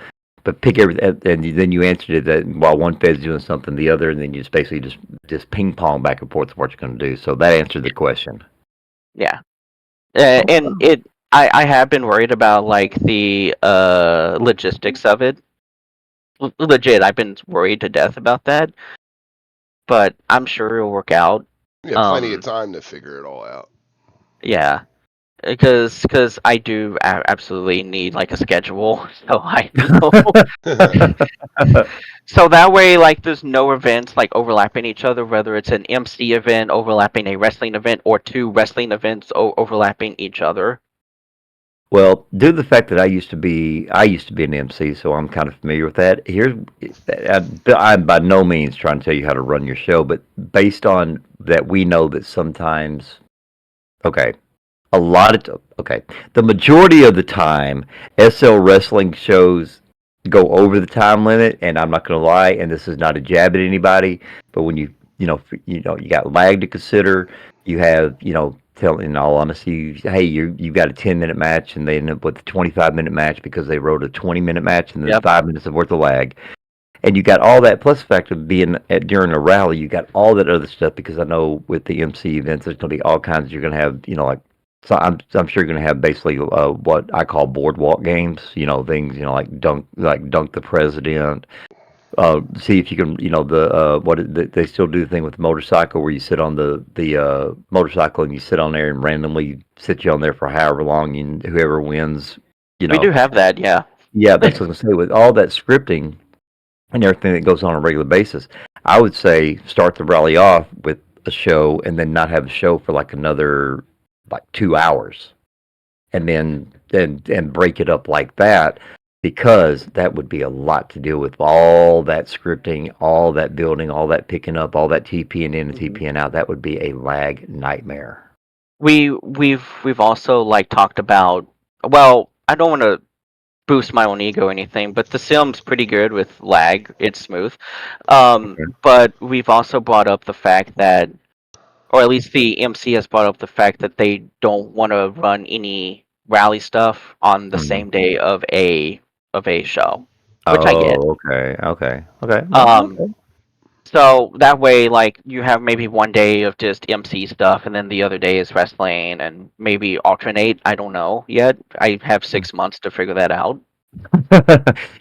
but pick everything, and then you answered it that while one fed's doing something, the other, and then you just basically just ping pong back and forth of what you're going to do. So that answered the question. Yeah, and I have been worried about like the logistics of it. Legit, I've been worried to death about that, but I'm sure it'll work out. Yeah, plenty of time to figure it all out. Yeah, because I do absolutely need like a schedule, so I know. So that way, like, there's no events like overlapping each other, whether it's an MC event overlapping a wrestling event or 2 wrestling events overlapping each other. Well, due to the fact that I used to be an MC, so I'm kind of familiar with that. I'm by no means trying to tell you how to run your show, but based on that, we know that sometimes, okay, the majority of the time, SL wrestling shows go over the time limit, and I'm not going to lie, and this is not a jab at anybody, but when you got lag to consider, you have, tell in all honesty, hey, you've got a 10-minute match, and they end up with a 25-minute match because they wrote a 20-minute match, and then Yep. 5 minutes of worth of lag. And you got all that, plus the fact of being during a rally, you got all that other stuff, because I know with the MC events, there's going to be all kinds. You're going to have, so I'm sure you're going to have basically what I call boardwalk games, things, like dunk the president. See if you can, they still do the thing with the motorcycle where you sit on the motorcycle and you sit on there and randomly sit you on there for however long, and whoever wins, We do have that, yeah. yeah, that's what I was going to say. With all that scripting and everything that goes on a regular basis, I would say start the rally off with a show and then not have a show for like another 2 hours, and then and break it up like that, because that would be a lot to deal with, all that scripting, all that building, all that picking up, all that TPing in and TPing out. That would be a lag nightmare. We've also like talked about. Well, I don't want to boost my own ego or anything, but the sim's pretty good with lag. It's smooth. But we've also brought up the fact that, or at least the MC has brought up the fact that they don't want to run any rally stuff on the same day of a show, which I get. Oh, okay. Um, So that way, like, you have maybe one day of just MC stuff, and then the other day is wrestling, and maybe alternate. I don't know yet. I have 6 months to figure that out.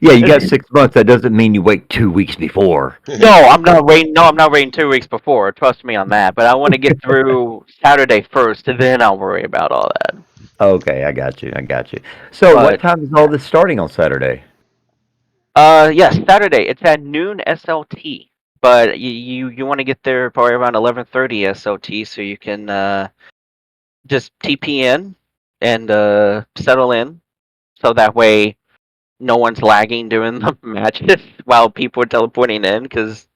Yeah, you got 6 months. That doesn't mean you wait 2 weeks before. No, I'm not waiting. No, I'm not waiting 2 weeks before. Trust me on that. But I want to get through Saturday first, and then I'll worry about all that. Okay, I got you. I got you. So, what But time is all this starting on Saturday? yes, Saturday. It's at noon SLT. But you want to get there probably around 11:30 SLT, so you can just TP in and settle in, so that way no one's lagging during the matches while people are teleporting in, because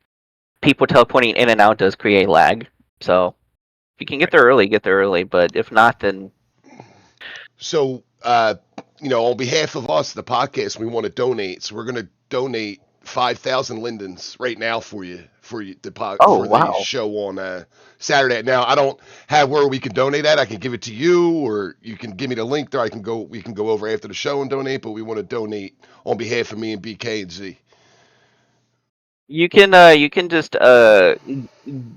people teleporting in and out does create lag. So if you can get there early, get there early. But if not, then So, on behalf of us, the podcast, we want to donate. So we're going to donate 5,000 lindens right now for you for oh the wow. show on Saturday. Now, I don't have where we can donate at. I can give it to you, or you can give me the link there. We can go over after the show and donate. But we want to donate on behalf of me and BK and Z. You can just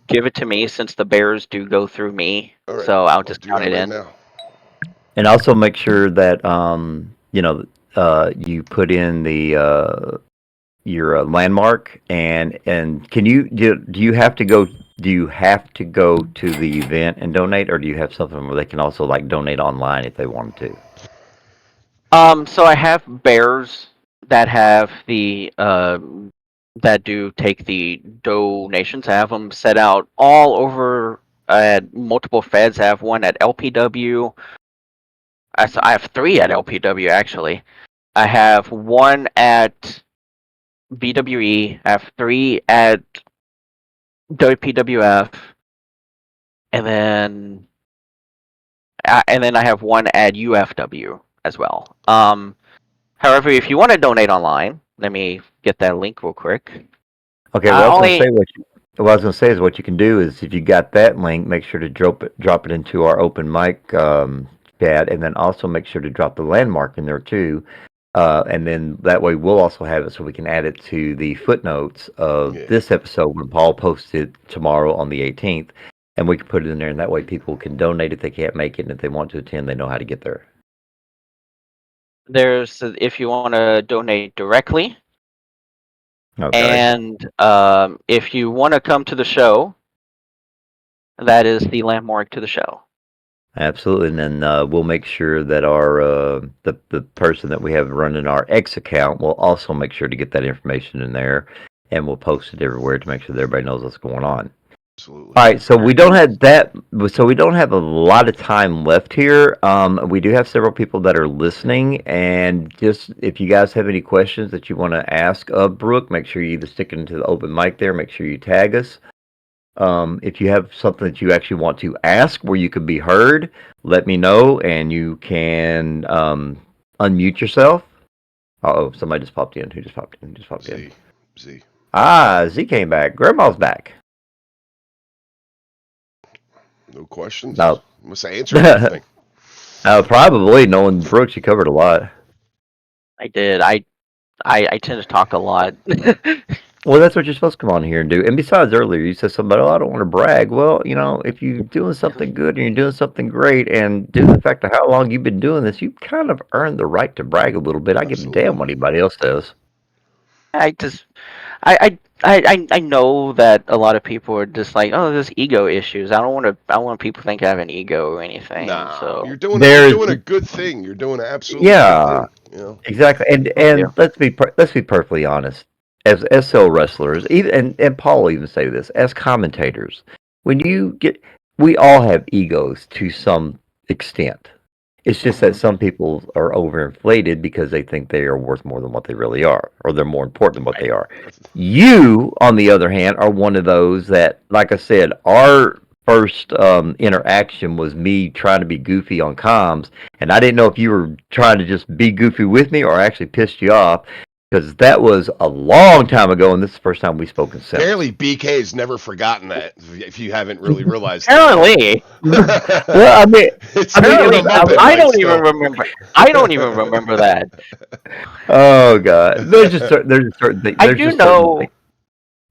give it to me, since the Bears do go through me. All right, So I'll I'll just do count that it right in. now. And also make sure that you put in the your landmark and can you do you have to go to the event and donate, or do you have something where they can also like donate online if they wanted to? So I have Bears that have the that do take the donations. I have them set out all over at multiple feds. I have one at LPW. I have three at LPW actually. I have one at BWE. I have three at WPWF, and then I have one at UFW as well. However, if you want to donate online, let me get that link real quick. Okay, well, I was going to say what I was going to say is what you can do is if you got that link, make sure to drop it into our open mic chat, and then also make sure to drop the landmark in there too. And then that way we'll also have it so we can add it to the footnotes of this episode when Paul posts it tomorrow on the 18th, and we can put it in there, and that way people can donate if they can't make it, and if they want to attend, they know how to get there. There's if you want to donate directly. Okay. And if you want to come to the show, that is the landmark to the show. Absolutely, and then we'll make sure that our the person that we have running our X account will also make sure to get that information in there, and we'll post it everywhere to make sure that everybody knows what's going on. Absolutely. All right, so we don't have that. So we don't have a lot of time left here. We do have several people that are listening, and just if you guys have any questions that you want to ask of Brooke, make sure you either stick it into the open mic there. Make sure you tag us. If you have something that you actually want to ask where you could be heard, let me know, and you can unmute yourself. Oh, somebody just popped in. Who just popped in? Who just popped in? Z. Z came back. Grandma's back. No questions? No. Must have answered everything. Probably. Knowing Brooke, she covered a lot. I did. I tend to talk a lot. Well, that's what you're supposed to come on here and do. And besides, earlier you said something about, oh, I don't want to brag. Well, if you're doing something good and you're doing something great, and due to the fact of how long you've been doing this, you kind of earned the right to brag a little bit. I give a damn what anybody else does. I know that a lot of people are just like, oh, there's ego issues. I don't want people to think I have an ego or anything. Nah, so you're doing a good thing. You're doing an absolutely good thing. Exactly. And let's be perfectly honest. As SL wrestlers, even and Paul will even say this, as commentators, we all have egos to some extent. It's just that some people are overinflated because they think they are worth more than what they really are, or they're more important than what they are. You, on the other hand, are one of those that, like I said, our first interaction was me trying to be goofy on comms, and I didn't know if you were trying to just be goofy with me or actually pissed you off. Because that was a long time ago, and this is the first time we've spoken since. Apparently, BK has never forgotten that. If you haven't really realized, apparently, well, I mean, I don't even remember. I don't even remember that. Oh God, there's just certain things. I do know.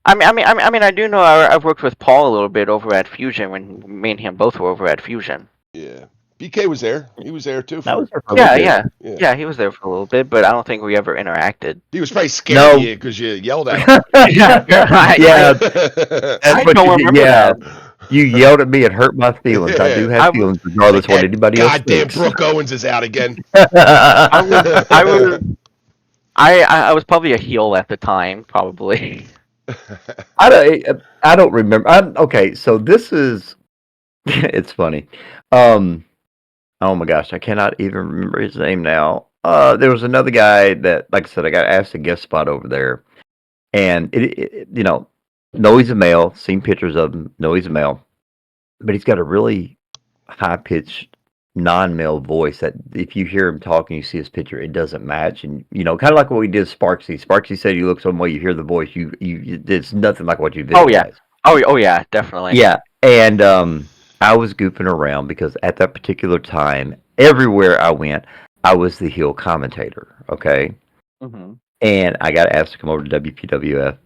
I do know I've worked with Paul a little bit over at Fusion when me and him both were over at Fusion. Yeah. BK was there. He was there too That for was there for a Yeah, little bit. yeah, yeah. He was there for a little bit, but I don't think we ever interacted. He was probably scared No. of you because you yelled at him. Yeah, Yeah, I that's what don't you did. remember Yeah, that. you yelled at me. It hurt my feelings. I do Yeah. have feelings, regardless of what anybody else Goddamn thinks. Brooke Owens is out again. I was probably a heel at the time, probably. I don't remember. Okay, so this is it's funny. Oh my gosh, I cannot even remember his name now. There was another guy that, like I said, I got asked a guest spot over there, and know he's a male. Seen pictures of him. Know he's a male, but he's got a really high pitched non-male voice that if you hear him talking, you see his picture, it doesn't match, and kind of like what we did. Sparksy said you look some way, you hear the voice, you it's nothing like what you Oh yeah, visualize. oh yeah, definitely. Yeah, and I was goofing around because at that particular time, everywhere I went, I was the heel commentator. Okay, Mm-hmm. and I got asked to come over to WPWF,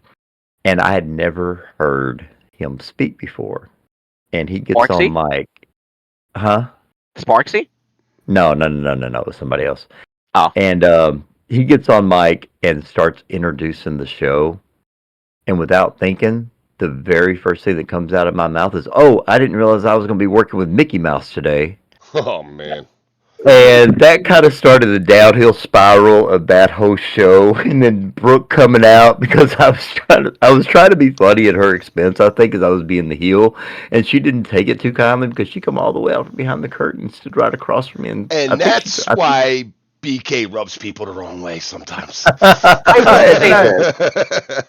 and I had never heard him speak before, and he gets Sparksy? on mic, huh? Sparksy? No, it was somebody else. Oh. And he gets on mic and starts introducing the show. And without thinking, the very first thing that comes out of my mouth is, "Oh, I didn't realize I was going to be working with Mickey Mouse today." Oh man. And that kind of started the downhill spiral of that whole show. And then Brooke coming out because I was trying to be funny at her expense, I think, because I was being the heel, and she didn't take it too kindly because she come all the way out from behind the curtain, stood right across from me, and That's why BK rubs people the wrong way sometimes.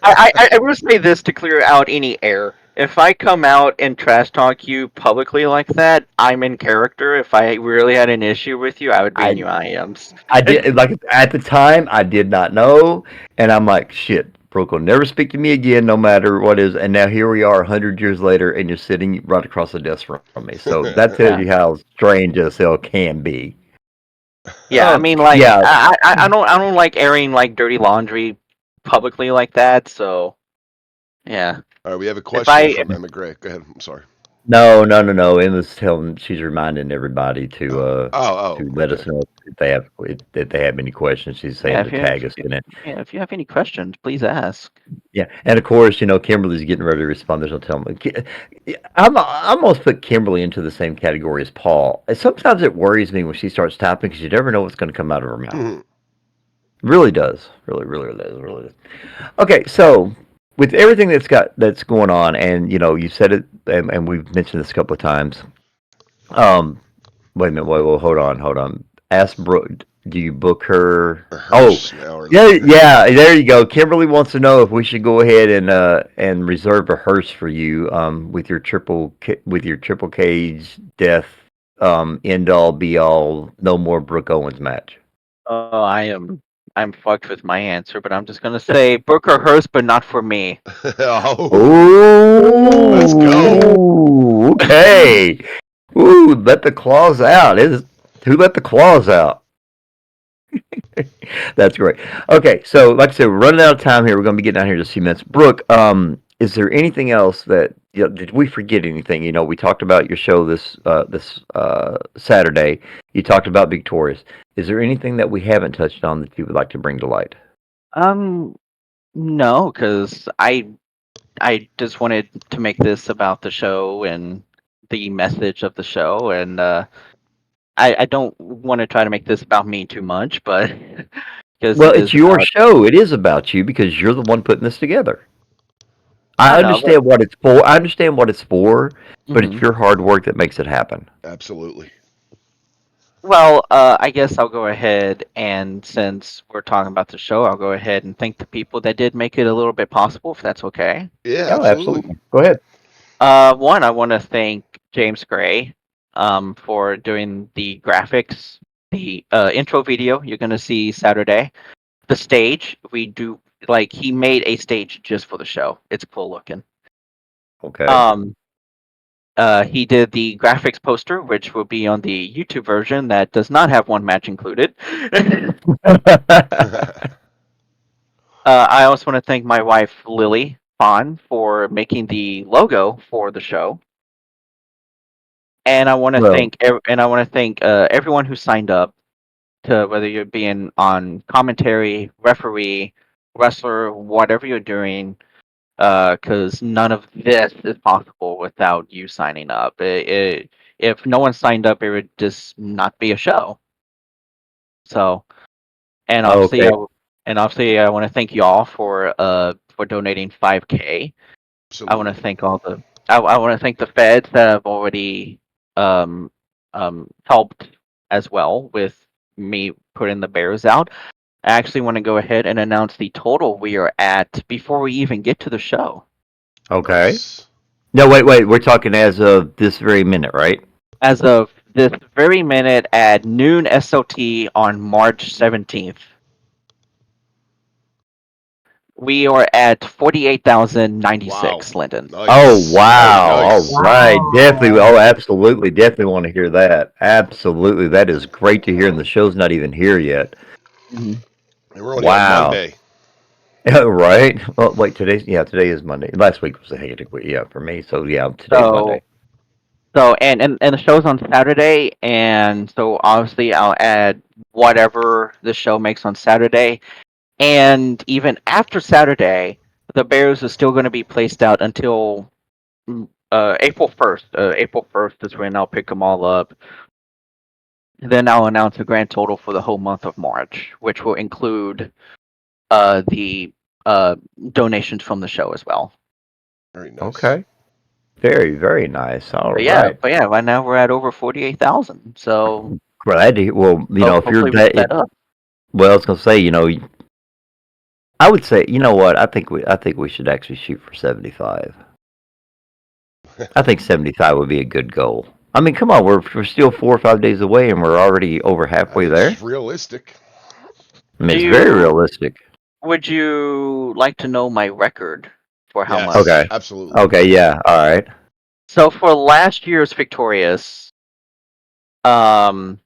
I will say this to clear out any air. If I come out and trash talk you publicly like that, I'm in character. If I really had an issue with you, I would ban you IMs. I did, like, at the time I did not know, and I'm like, shit, Brooke will never speak to me again, no matter what is. And now here we are, 100 years later, and you're sitting right across the desk from me. So that tells you how strange SL can be. Yeah, I mean, like, yeah. I don't like airing like dirty laundry publicly like that. So, yeah. All right, we have a question from Emma Gray. Go ahead. I'm sorry. No. Emma's she's reminding everybody to let us know if they have any questions. She's saying to tag us in it. Yeah, if you have any questions, please ask. Yeah, and of course, Kimberly's getting ready to respond. There's no telling. I almost put Kimberly into the same category as Paul. Sometimes it worries me when she starts typing because you never know what's going to come out of her mouth. Mm-hmm. Really does. Really does. Okay, so with everything that's going on, and you said it, and we've mentioned this a couple of times. Wait a minute. Wait, hold on. Ask Brooke. Do you book her? Yeah. There you go. Kimberly wants to know if we should go ahead and reserve a hearse for you with your triple cage death end all be all no more Brooke Owens match. Oh, I'm fucked with my answer, but I'm just gonna say Brooke or hers, but not for me. Ooh, let's go. Okay. Ooh, let the claws out. Who let the claws out? That's great. Okay, so like I said, we're running out of time here. We're going to be getting out here in just a few minutes. Brooke, is there anything else that did we forget anything? We talked about your show this Saturday. You talked about Victorious. Is there anything that we haven't touched on that you would like to bring to light? No, because I just wanted to make this about the show and the message of the show, and I don't want to try to make this about me too much, but it's your show. It is about you because you're the one putting this together. I understand what it's for. But it's your hard work that makes it happen. Absolutely. Well, I guess I'll go ahead and, since we're talking about the show, I'll go ahead and thank the people that did make it a little bit possible, if that's okay. Yeah, absolutely. Go ahead. One, I want to thank James Gray for doing the graphics, the intro video you're going to see Saturday. The stage, he made a stage just for the show. It's cool looking. Okay. He did the graphics poster, which will be on the YouTube version that does not have one match included. I also want to thank my wife, Lily, Fawn for making the logo for the show, and I want to Well, thank everyone who signed up to, whether you're being on commentary, referee, wrestler, whatever you're doing, because none of this is possible without you signing up. If no one signed up, it would just not be a show. So, and obviously, okay. I want to thank y'all for donating 5K. I want to Absolutely. thank I want to thank the feds that have already um, helped as well with me putting the bears out. I actually want to go ahead and announce the total we are at before we even get to the show. Okay. Nice. No, wait. We're talking as of this very minute, right? As of this very minute at noon SLT on March 17th, we are at Wow. 48,096, Lyndon. Oh, Nice. Very wow. All nice. right. Definitely. Wow. Oh, absolutely. Definitely want to hear that. Absolutely. That is great to hear. And the show's not even here yet. Mhm. And we're only on Wow. Monday. Right. Well, wait, today is Monday. Last week was a hectic week, yeah, for me. So, yeah, today's Monday. So, and the show's on Saturday, and so obviously I'll add whatever the show makes on Saturday, and even after Saturday, the Bears is still going to be placed out until April 1st. April 1st is when I'll pick them all up. And then I'll announce a grand total for the whole month of March, which will include the donations from the show as well. Very nice. Okay. Very, very nice. All right. But yeah, right now we're at over 48,000. So Glad to hear. Well, if you're hopefully we that, get that up. well, I was gonna say, I would say, you know what? I think we should actually shoot for 75. I think 75 would be a good goal. I mean, come on, we're still 4 or 5 days away, and we're already over halfway there. It's realistic. I mean, Do it's very you realistic. Would you like to know my record for how Yes. much? Okay. Absolutely. Okay. Yeah. All right. So for last year's Victorious, um,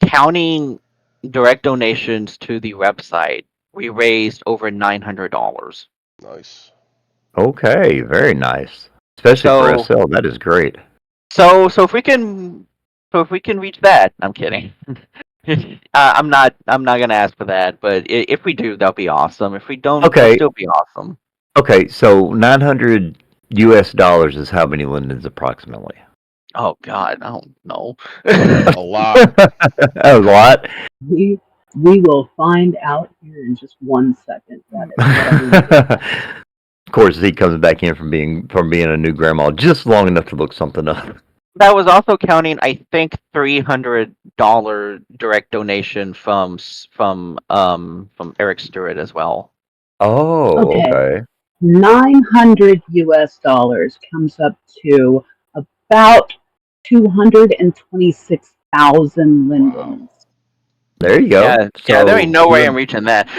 counting direct donations to the website, we raised over $900. Nice. Okay. Very nice. Especially for So SL, that is great. so if we can reach that, I'm kidding. I'm not gonna ask for that, but if we do, that'll be awesome. If we don't, it'll Okay. still be awesome. Okay. So $900 is how many lindens approximately? Oh God, I don't know. A lot. A lot. We will find out here in just 1 second. That is what I mean. Of course, he comes back in from being a new grandma just long enough to look something up. That was also counting, I think, $300 direct donation from Eric Stewart as well. Oh, Okay. okay. $900 comes up to about 226,000 lindens. There you go. Yeah, there ain't So, no way I'm reaching that.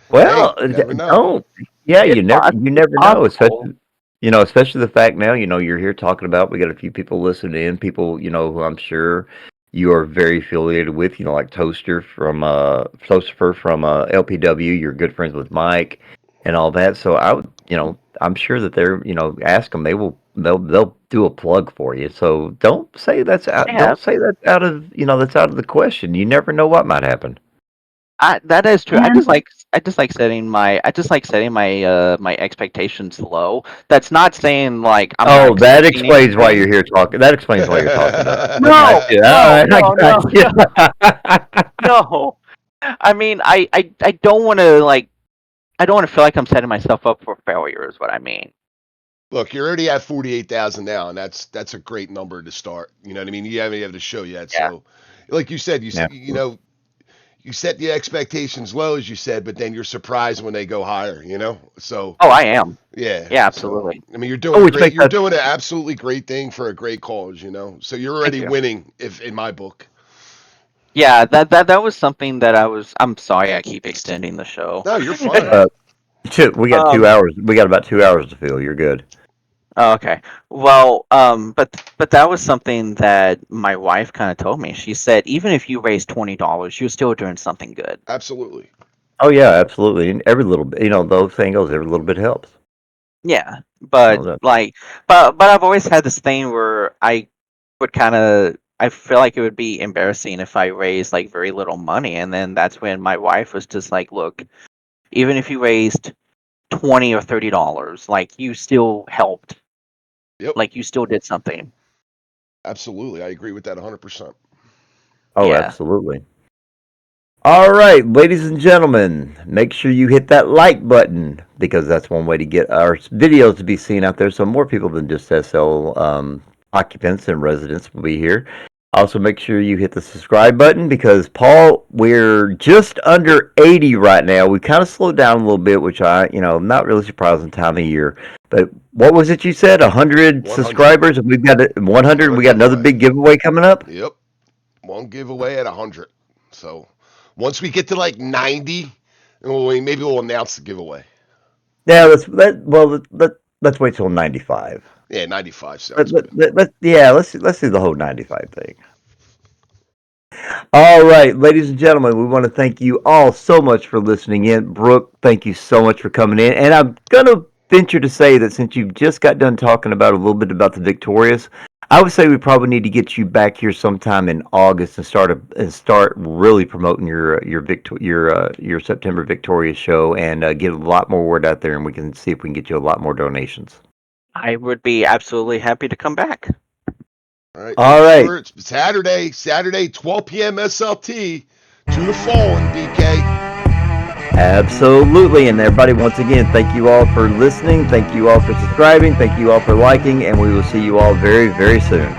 well, Hey, never know. don't. Yeah, It's you never know, possible. especially the fact now, you're here talking about, we got a few people listening in, people, who I'm sure you are very affiliated with, like Toaster from LPW, you're good friends with Mike and all that. So I would, I'm sure that they're, ask them, they'll do a plug for you. So don't say that's out, Yeah, don't say that's out of, that's out of the question. You never know what might happen. that is true. And I just like setting my my expectations low. That's not saying like I'm not Oh, that expecting explains why anything. you're here talking. That explains why you're talking to us. I got No, you. All no, right, I no, no, got you. no. I mean, I don't want to I don't want to feel like I'm setting myself up for failure. Is what I mean. Look, you're already at 48,000 now, and that's a great number to start. You know what I mean? You haven't even have the show yet, Yeah. so like you said, Yeah. you set the expectations low, as you said, but then you're surprised when they go higher. So Oh, I am. yeah. Yeah, So absolutely. I mean, you're Oh, doing which great. makes You're that. doing an absolutely great thing for a great cause. So you're Thank already you. winning, if in my book. Yeah, that was something that I'm sorry I keep extending the show. No, you're fine. Uh, we got um 2 hours. We got about 2 hours to fill. You're good. oh, okay. Well, but that was something that my wife kind of told me. She said even if you raise $20, you're still doing something good. Absolutely. Oh yeah, absolutely. And every little bit, the old saying goes, every little bit helps. Yeah, Oh, but but I've always had this thing where I feel like it would be embarrassing if I raised like very little money, and then that's when my wife was just like, "Look, even if you raised $20 or $30, like you still helped, Yep, like you still did something." absolutely. I agree with that 100%. oh, Yeah, absolutely. All right, ladies and gentlemen, make sure you hit that like button because that's one way to get our videos to be seen out there so more people than just SL occupants and residents will be here. Also, make sure you hit the subscribe button because, Paul, we're just under 80 right now. We kind of slowed down a little bit, which I'm not really surprised in time of year. But what was it you said? 100 100. subscribers, and we've got 100. We got another giveaway. big giveaway coming up. Yep, one giveaway at 100. So once we get to like 90, maybe we'll announce the giveaway. Yeah, let's wait till 95. Yeah, 95 Let, sounds let, good. let's do the whole 95 thing. All right, ladies and gentlemen, we want to thank you all so much for listening in. Brooke, thank you so much for coming in. And I'm gonna venture to say that since you just got done talking about a little bit about the Victorious, I would say we probably need to get you back here sometime in August and start really promoting your September Victorious show and get a lot more word out there, and we can see if we can get you a lot more donations. I would be absolutely happy to come back. All right. All right. Sure, it's Saturday, 12 p.m. SLT to the Fallen, BK. Absolutely. And everybody, once again, thank you all for listening. Thank you all for subscribing. Thank you all for liking. And we will see you all very, very soon.